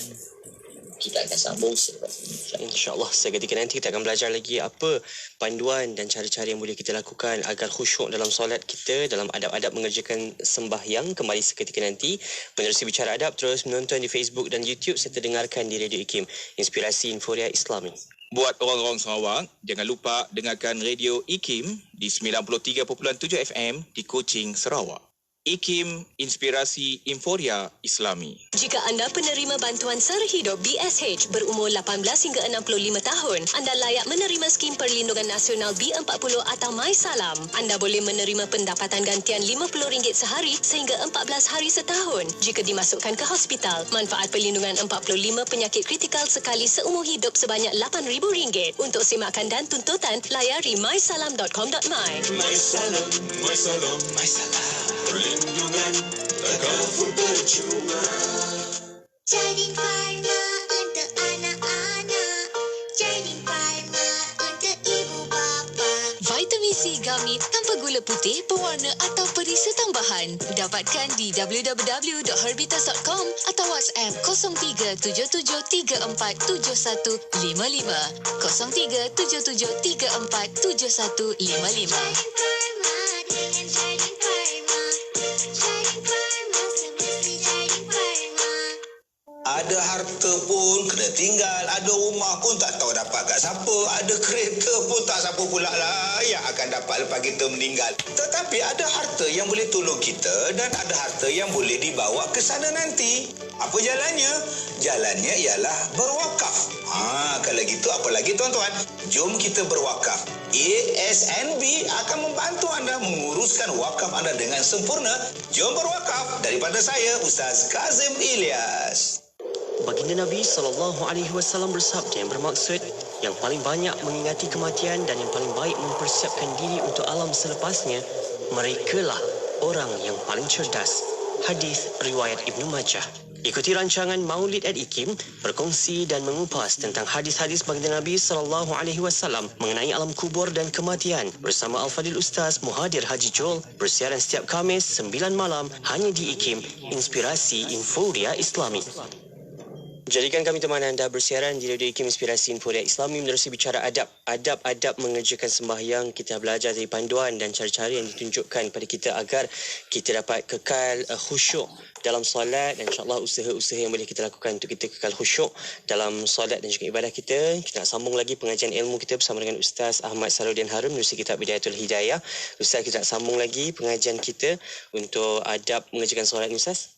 Kita akan sambung selepas ini. InsyaAllah seketika nanti kita akan belajar lagi apa panduan dan cara-cara yang boleh kita lakukan agar khusyuk dalam solat kita, dalam adab-adab mengerjakan sembahyang. Kembali seketika nanti. Penerusi Bicara Adab terus menonton di Facebook dan YouTube serta dengarkan di Radio IKIM, Inspirasi Inforia Islami. Buat orang-orang Sarawak, jangan lupa dengarkan Radio IKIM di 93.7 FM di Kuching, Sarawak. IKIM, Inspirasi Inforia Islami. Jika anda penerima bantuan sara hidup BSH berumur 18 hingga 65 tahun, anda layak menerima skim perlindungan nasional B40 atau MySalam. Anda boleh menerima pendapatan gantian RM50 sehari sehingga 14 hari setahun. Jika dimasukkan ke hospital, manfaat perlindungan 45 penyakit kritikal sekali seumur hidup sebanyak RM8,000. Untuk semakan dan tuntutan, layari mysalam.com.my. MySalam, MySalam, MySalam. Perlindungan takaful percuma. Jadin Pharma untuk anak-anak. Jadin Pharma untuk ibu bapa. Vitamin C Gummy tanpa gula putih, pewarna atau perisa tambahan. Dapatkan di www.herbitas.com atau WhatsApp 0377347155. 0377347155. Ada harta pun kena tinggal, ada rumah pun tak tahu dapat kat siapa, ada kereta pun tak siapa pula lah yang akan dapat lepas kita meninggal. Tetapi ada harta yang boleh tolong kita dan ada harta yang boleh dibawa ke sana nanti. Apa jalannya? Jalannya ialah berwakaf. Kalau gitu apa lagi tuan-tuan? Jom kita berwakaf. ASNB akan membantu anda menguruskan wakaf anda dengan sempurna. Jom berwakaf. Daripada saya, Ustaz Kazim Ilyas. Baginda Nabi SAW bersabda yang bermaksud yang paling banyak mengingati kematian dan yang paling baik mempersiapkan diri untuk alam selepasnya, merekalah orang yang paling cerdas. Hadis riwayat Ibnu Majah. Ikuti rancangan Maulid at IKIM berkongsi dan mengupas tentang hadis-hadis baginda Nabi SAW mengenai alam kubur dan kematian bersama Al-Fadil Ustaz Muhadir Haji Jol, bersiaran setiap Khamis 9 malam hanya di IKIM, Inspirasi Inforia Islami. Jadikan kami teman anda bersiaran di Radio IKIM, Inspirasi Inforia Islami, menerusi Bicara Adab. Adab-adab mengerjakan sembahyang. Kita belajar dari panduan dan cara-cara yang ditunjukkan kepada kita agar kita dapat kekal khusyuk dalam solat, dan insyaAllah usaha-usaha yang boleh kita lakukan untuk kita kekal khusyuk dalam solat dan juga ibadah kita. Kita nak sambung lagi pengajian ilmu kita bersama dengan Ustaz Ahmad Saruddin Harun, menerusi kitab Bidayatul Hidayah. Ustaz, kita nak sambung lagi pengajian kita untuk adab mengerjakan solat ni, Ustaz.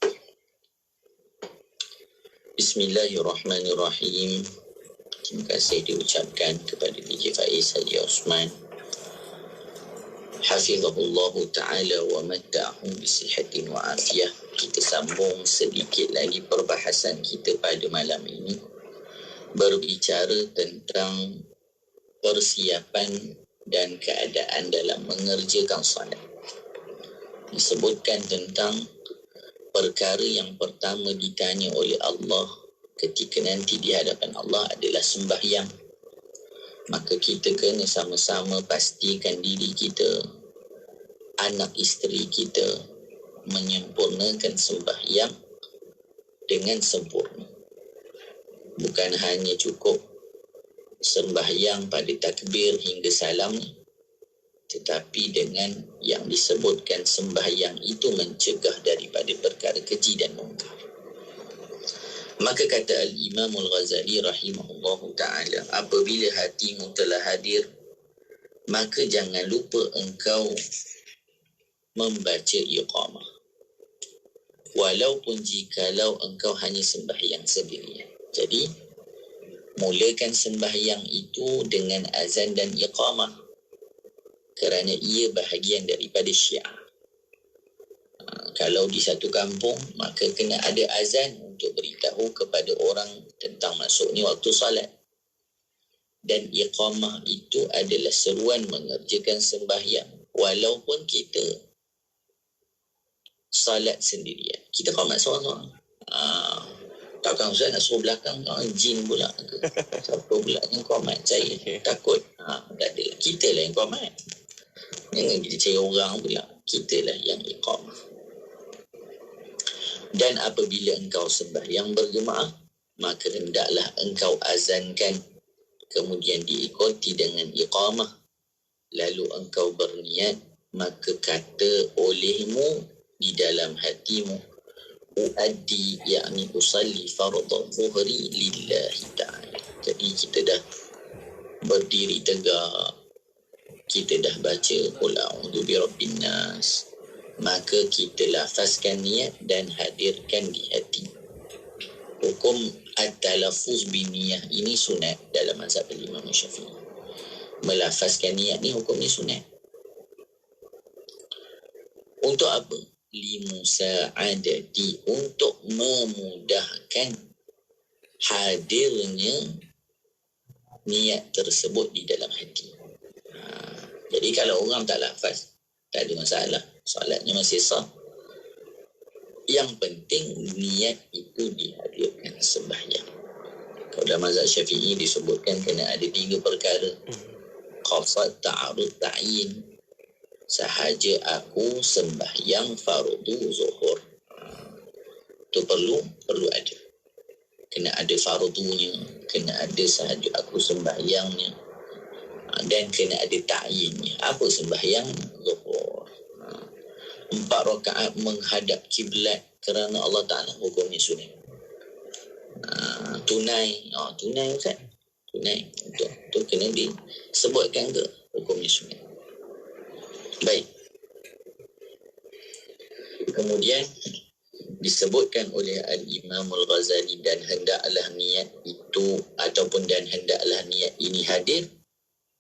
Bismillahirrahmanirrahim. Terima kasih diucapkan kepada DJ Faiz Haji Osman, hafizahullahu ta'ala wa matta'ahu bisihatin wa afiyah. Kita sambung sedikit lagi perbahasan kita pada malam ini, berbicara tentang persiapan dan keadaan dalam mengerjakan salat. Disebutkan tentang perkara yang pertama ditanya oleh Allah ketika nanti di hadapan Allah adalah sembahyang. Maka kita kena sama-sama pastikan diri kita, anak isteri kita menyempurnakan sembahyang dengan sempurna. Bukan hanya cukup sembahyang pada takbir hingga salam, tetapi dengan yang disebutkan sembahyang itu mencegah daripada perkara keji dan mungkar. Maka kata Al-Imam Al-Ghazali rahimahullahu ta'ala, apabila hatimu telah hadir, maka jangan lupa engkau membaca iqamah. Walaupun jikalau engkau hanya sembahyang sendirian. Jadi, mulakan sembahyang itu dengan azan dan iqamah, kerana ia bahagian daripada syiar. Kalau di satu kampung, maka kena ada azan untuk beritahu kepada orang tentang masuknya waktu salat. Dan iqamah itu adalah seruan mengerjakan sembahyang. walaupun kita salat sendirian. Kita qamat seorang-seorang. Takkan Ustaz nak suruh belakang jin pula ke? Siapa pula yang qamat? Saya takut. Tak ada. Kita lah yang qamat. Jangan kita cari orang pula. Kita lah yang iqamah. Dan apabila engkau sembahyang berjemaah, maka hendaklah engkau azankan, kemudian diikuti dengan iqamah. Lalu engkau berniat, maka kata olehmu di dalam hatimu, uaddi, yakni usalli fardhu zuhri lillahi ta'ala. Jadi kita dah berdiri tegak, kita dah baca qul a'udzu birabbin nas, maka kita lafazkan niat dan hadirkan di hati. Hukum at-talaffuz biniyah ini sunat dalam mazhab Imam Syafi'i. Melafazkan niat ni hukumnya sunat. Untuk apa? Limusa'adati, untuk memudahkan hadirnya niat tersebut di dalam hati. Jadi kalau orang tak lafaz, tak ada masalah, solatnya masih sah. Yang penting niat itu dihadirkan sembahyang. Kalau dalam mazhab Syafi'i disebutkan kena ada 3 perkara. Qasad, ta'arud, ta'yin. Sahaja aku sembahyang fardu zuhur. Itu perlu ada. Kena ada fardunya, kena ada sahaja aku sembahyangnya, dan kena ada ta'yinnya. Apa sembahyang? Zuhur. 4 rakaat menghadap kiblat kerana Allah Ta'ala, hukumnya sunat. Tunai. Tunai Ustaz. Tunai. Itu kena disebutkan ke hukumnya sunat. Baik. Kemudian disebutkan oleh Al-Imam Al-Ghazali, dan hendaklah niat itu ataupun dan hendaklah niat ini hadir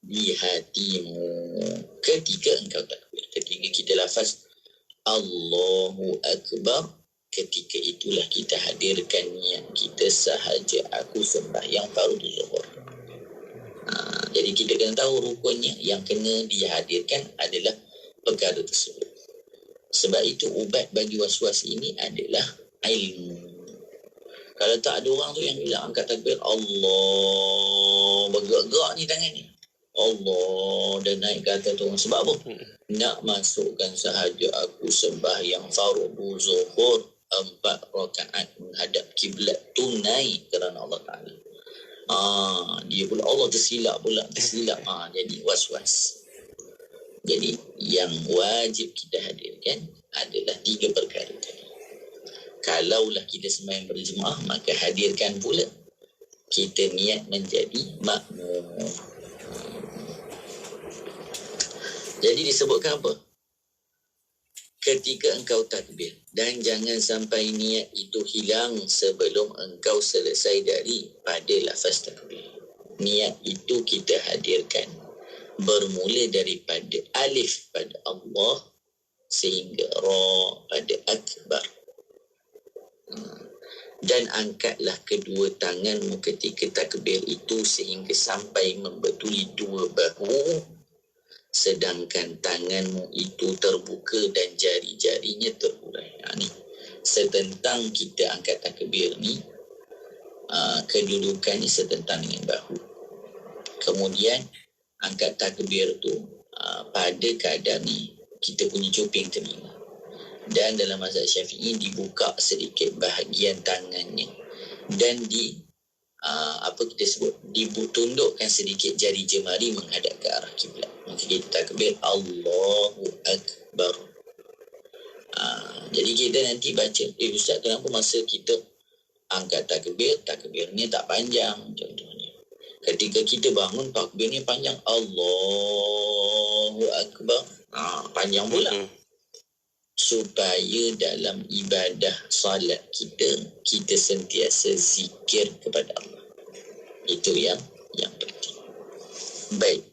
di hatimu ketika engkau takbir. Ketika kita lafaz Allahu Akbar, ketika itulah kita hadirkan niat kita sahaja aku sembahyang fardu zuhur. Jadi kita kena tahu rukunnya, yang kena dihadirkan adalah perkara tersebut. Sebab itu ubat bagi was-was ini adalah ilmu. Kalau tak ada orang tu yang bila angkat takbir Allah, bergerak-gerak ni tangan ni, Allah, dan naik ke atas tu. Sebab apa? Nak masukkan sahaja aku sembahyang fardu zuhur 4 rakaat menghadap kiblat tunai kerana Allah Ta'ala. Dia pula Allah tersilap. Jadi was-was. Jadi yang wajib kita hadirkan adalah 3 perkara tadi. Kalaulah kita sembahyang berjemaah, maka hadirkan pula kita niat menjadi makmum. Jadi disebutkan apa? Ketika engkau takbir, dan jangan sampai niat itu hilang sebelum engkau selesai daripada lafaz takbir. Niat itu kita hadirkan bermula daripada alif pada Allah sehingga ra pada akbar. Dan angkatlah kedua tanganmu ketika takbir itu sehingga sampai membetuli 2 bahu, sedangkan tanganmu itu terbuka dan jari-jarinya terurai. Ni setentang kita angkat takbir ni, kedudukannya setentang dengan bahu. Kemudian angkat takbir tu pada keadaan ni kita punya cuping telinga. Dan dalam mazhab Syafi'i dibuka sedikit bahagian tangannya, dan kita sebut, ditundukkan sedikit jari jemari menghadap ke arah kiblat. Maka kita takbir Allahu Akbar. Jadi kita nanti baca, Ustaz, kenapa masa kita angkat takbirnya tak panjang? Contohnya, ketika kita bangun takbirnya panjang, Allahu Akbar, panjang pula. Supaya dalam ibadah salat kita sentiasa zikir kepada Allah. Itu yang penting. Baik.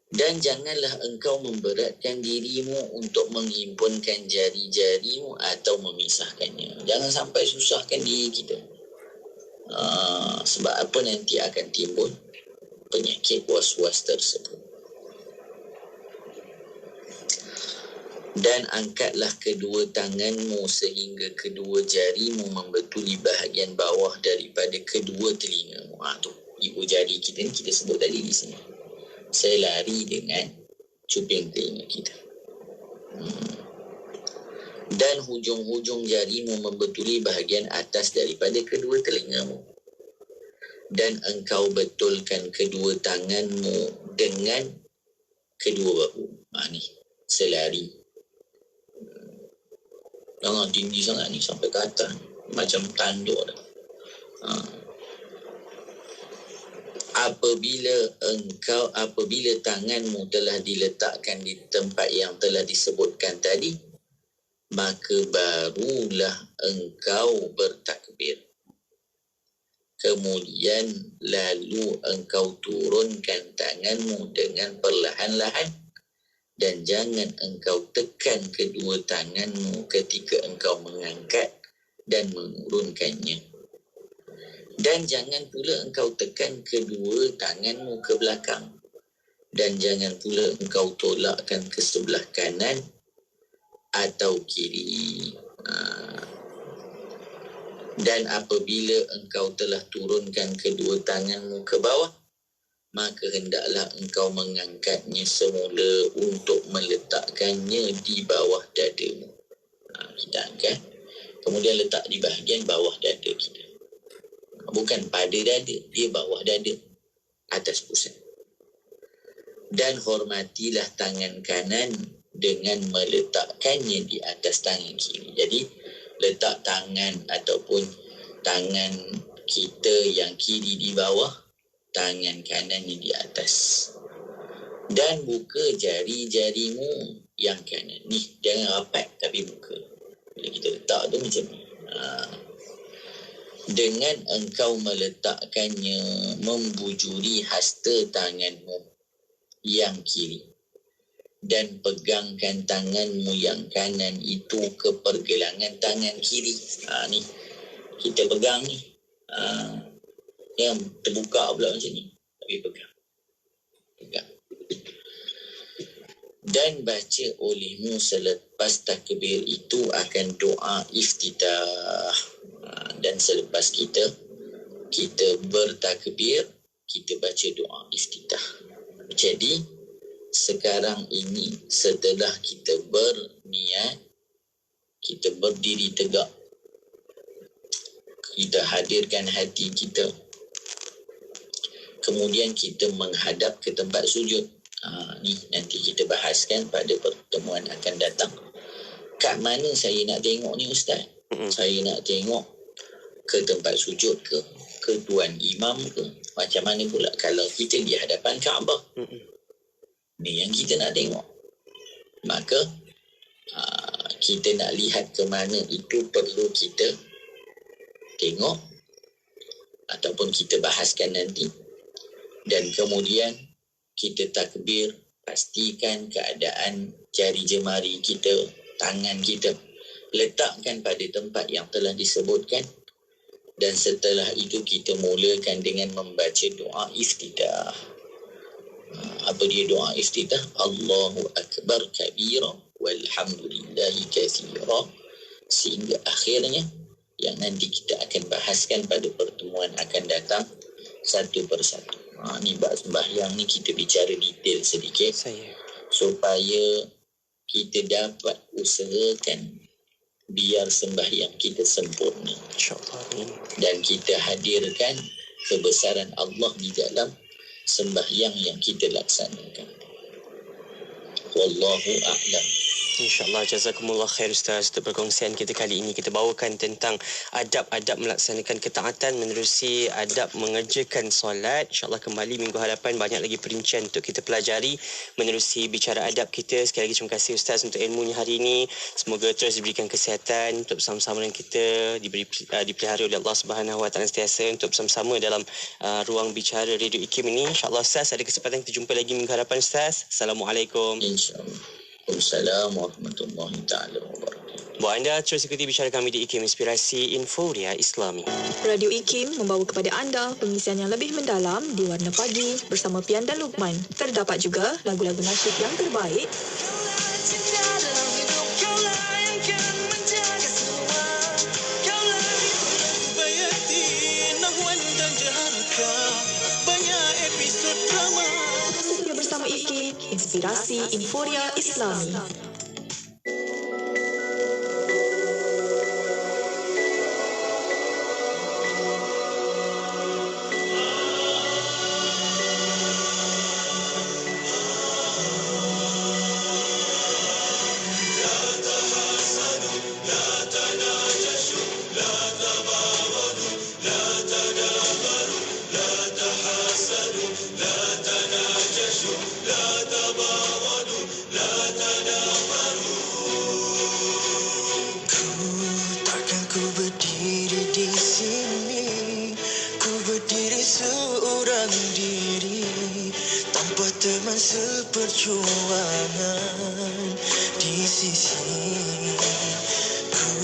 Dan janganlah engkau memberatkan dirimu untuk menghimpunkan jari-jarimu atau memisahkannya. Jangan sampai susahkan diri kita. Sebab apa? Nanti akan timbul penyakit was-was tersebut. Dan angkatlah kedua tanganmu sehingga kedua jarimu membetuli bahagian bawah daripada kedua telingamu. Tu ibu jari kita ni kita sebut tadi di sini. Selari dengan cuping telinga kita. Dan hujung-hujung jarimu membetuli bahagian atas daripada kedua telingamu. Dan engkau betulkan kedua tanganmu dengan kedua bahu. Ni selari. Jangan tinggi sangat ni sampai ke atas. Macam tanduk dah. Apabila tanganmu telah diletakkan di tempat yang telah disebutkan tadi, maka barulah engkau bertakbir. Kemudian lalu engkau turunkan tanganmu dengan perlahan-lahan dan jangan engkau tekan kedua tanganmu ketika engkau mengangkat dan menurunkannya. Dan jangan pula engkau tekan kedua tanganmu ke belakang. Dan jangan pula engkau tolakkan ke sebelah kanan atau kiri. Dan apabila engkau telah turunkan kedua tanganmu ke bawah, maka hendaklah engkau mengangkatnya semula untuk meletakkannya di bawah dadamu. Kita angkat, kemudian letak di bahagian bawah dada kita. Bukan pada dada, dia bawah dada, atas pusat. Dan hormatilah tangan kanan dengan meletakkannya di atas tangan kiri. Jadi, letak tangan ataupun tangan kita yang kiri di bawah, tangan kanannya di atas. Dan buka jari-jarimu yang kanan. Ni, jangan rapat tapi buka. Bila kita letak tu macam ni. Dengan engkau meletakkannya membujuri hasta tanganmu yang kiri. Dan pegangkan tanganmu yang kanan itu ke pergelangan tangan kiri. Ni, kita pegang ni. Yang terbuka pula macam ni. Tapi pegang. Dan baca olehmu selepas takbir itu akan doa iftitah. Dan selepas kita bertakbir, kita baca doa iftitah. Jadi, sekarang ini setelah kita berniat, kita berdiri tegak, kita hadirkan hati kita, kemudian kita menghadap ke tempat sujud. Ni nanti kita bahaskan pada pertemuan akan datang. Kat mana saya nak tengok ni Ustaz? Saya nak tengok ke tempat sujud ke tuan imam ke? Macam mana pula kalau kita di hadapan Kaabah? Ni yang kita nak tengok. Maka kita nak lihat ke mana itu perlu kita tengok ataupun kita bahaskan nanti. Dan kemudian kita takbir, pastikan keadaan jari jemari kita, tangan kita, letakkan pada tempat yang telah disebutkan. Dan setelah itu kita mulakan dengan membaca doa iftitah. Apa dia doa iftitah? Allahu Akbar kabira walhamdulillahi kathira, sehingga akhirnya yang nanti kita akan bahaskan pada pertemuan akan datang satu persatu. Ni bab sembahyang ni kita bicara detail sedikit supaya kita dapat usahakan biar sembahyang kita sempurna, InsyaAllah. Dan kita hadirkan kebesaran Allah di dalam sembahyang yang kita laksanakan. Wallahu a'lam. InsyaAllah, jazakumullah khair Ustaz untuk perkongsian kita kali ini. Kita bawakan tentang adab-adab melaksanakan ketaatan menerusi adab mengerjakan solat. InsyaAllah kembali minggu hadapan banyak lagi perincian untuk kita pelajari menerusi bicara adab kita. Sekali lagi terima kasih Ustaz untuk ilmunya hari ini. Semoga terus diberikan kesihatan untuk bersama-sama dengan kita, dipelihara oleh Allah Subhanahu Wa Taala sentiasa untuk bersama-sama dalam ruang bicara Radio IKIM ini. InsyaAllah Ustaz, ada kesempatan kita jumpa lagi minggu hadapan Ustaz. Assalamualaikum. InsyaAllah. Waalaikumsalam warahmatullahi ta'ala wabarakatuh. Buat anda terus ikuti bicara kami di IKIM Inspirasi Inforia Islami. Radio IKIM membawa kepada anda pengisian yang lebih mendalam di Warna Pagi bersama Pian dan Lukman. Terdapat juga lagu-lagu nasyid yang terbaik kan menjaga semua. Kaulah Bayati, Nahwan dan Jaharka. Banyak episod drama. Setia bersama IKIM, Inspirasi Inforia Islami. Takkan ku berdiri di sini, ku berdiri seorang diri, tanpa teman seperjuangan di sisi. Ku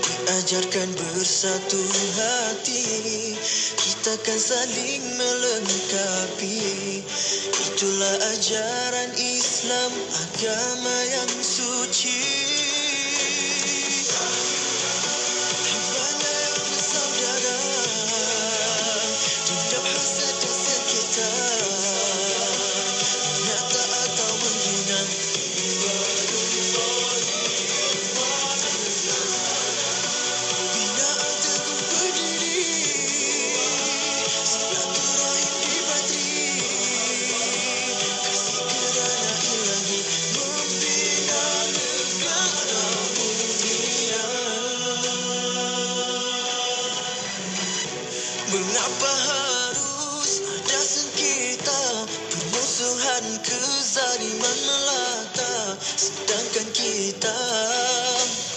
diajarkan bersatu hati, kita kan saling melengkapi. Itulah ajaran Islam, agama yang suci. Mengapa harus ada sengketa, permusuhan, kezaliman melata, sedangkan kita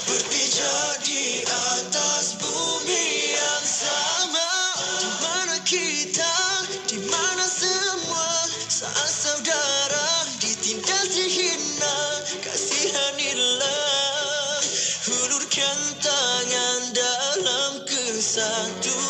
berpijak di atas bumi yang sama. Di mana kita, di mana semua, saat saudara ditindas dihina, kasihanilah, hulurkan tangan dalam kesatuan.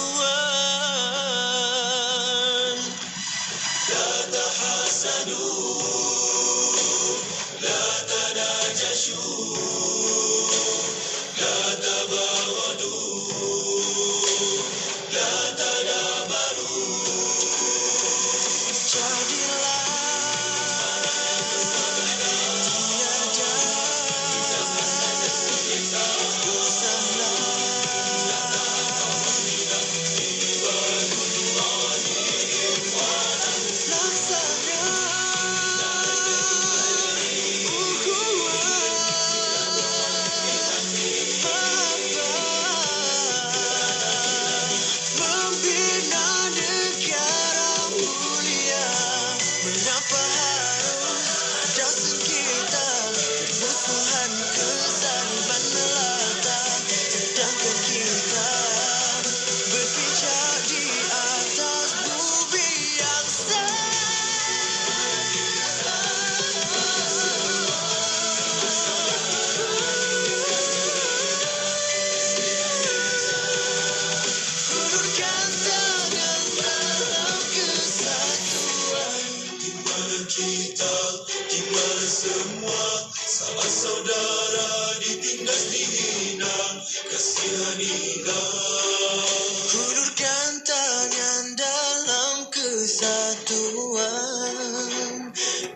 Hulurkan tangan dalam kesatuan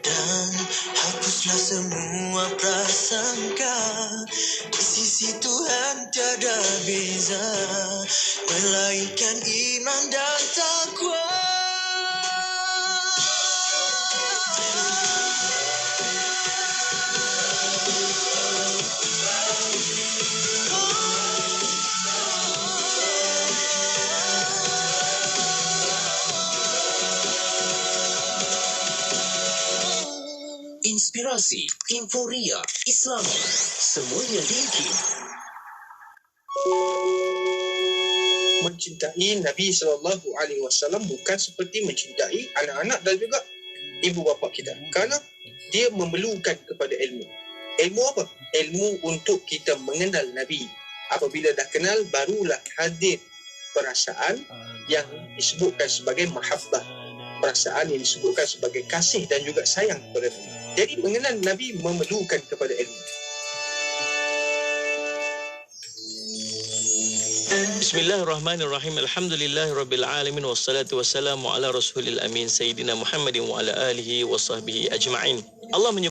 dan hapuslah semua prasangka. Di sisi Tuhan tiada beza, melainkan iman dan takwa. Inspirasi Inforia Islami. Semuanya di IKIM. Mencintai Nabi SAW bukan seperti mencintai anak-anak dan juga ibu bapa kita. Kerana dia memerlukan kepada ilmu. Ilmu apa? Ilmu untuk kita mengenal Nabi. Apabila dah kenal, barulah hadir perasaan yang disebutkan sebagai mahabbah. Perasaan yang disebutkan sebagai kasih dan juga sayang kepada Nabi. Jadi mengenal Nabi memerlukan kepada ilmu. Bismillahirrahmanirrahim. Alhamdulillahirabbil alamin wassalatu wassalamu ala rasulil amin sayyidina Muhammadin wa ala alihi wa sahbihi ajma'in. Allah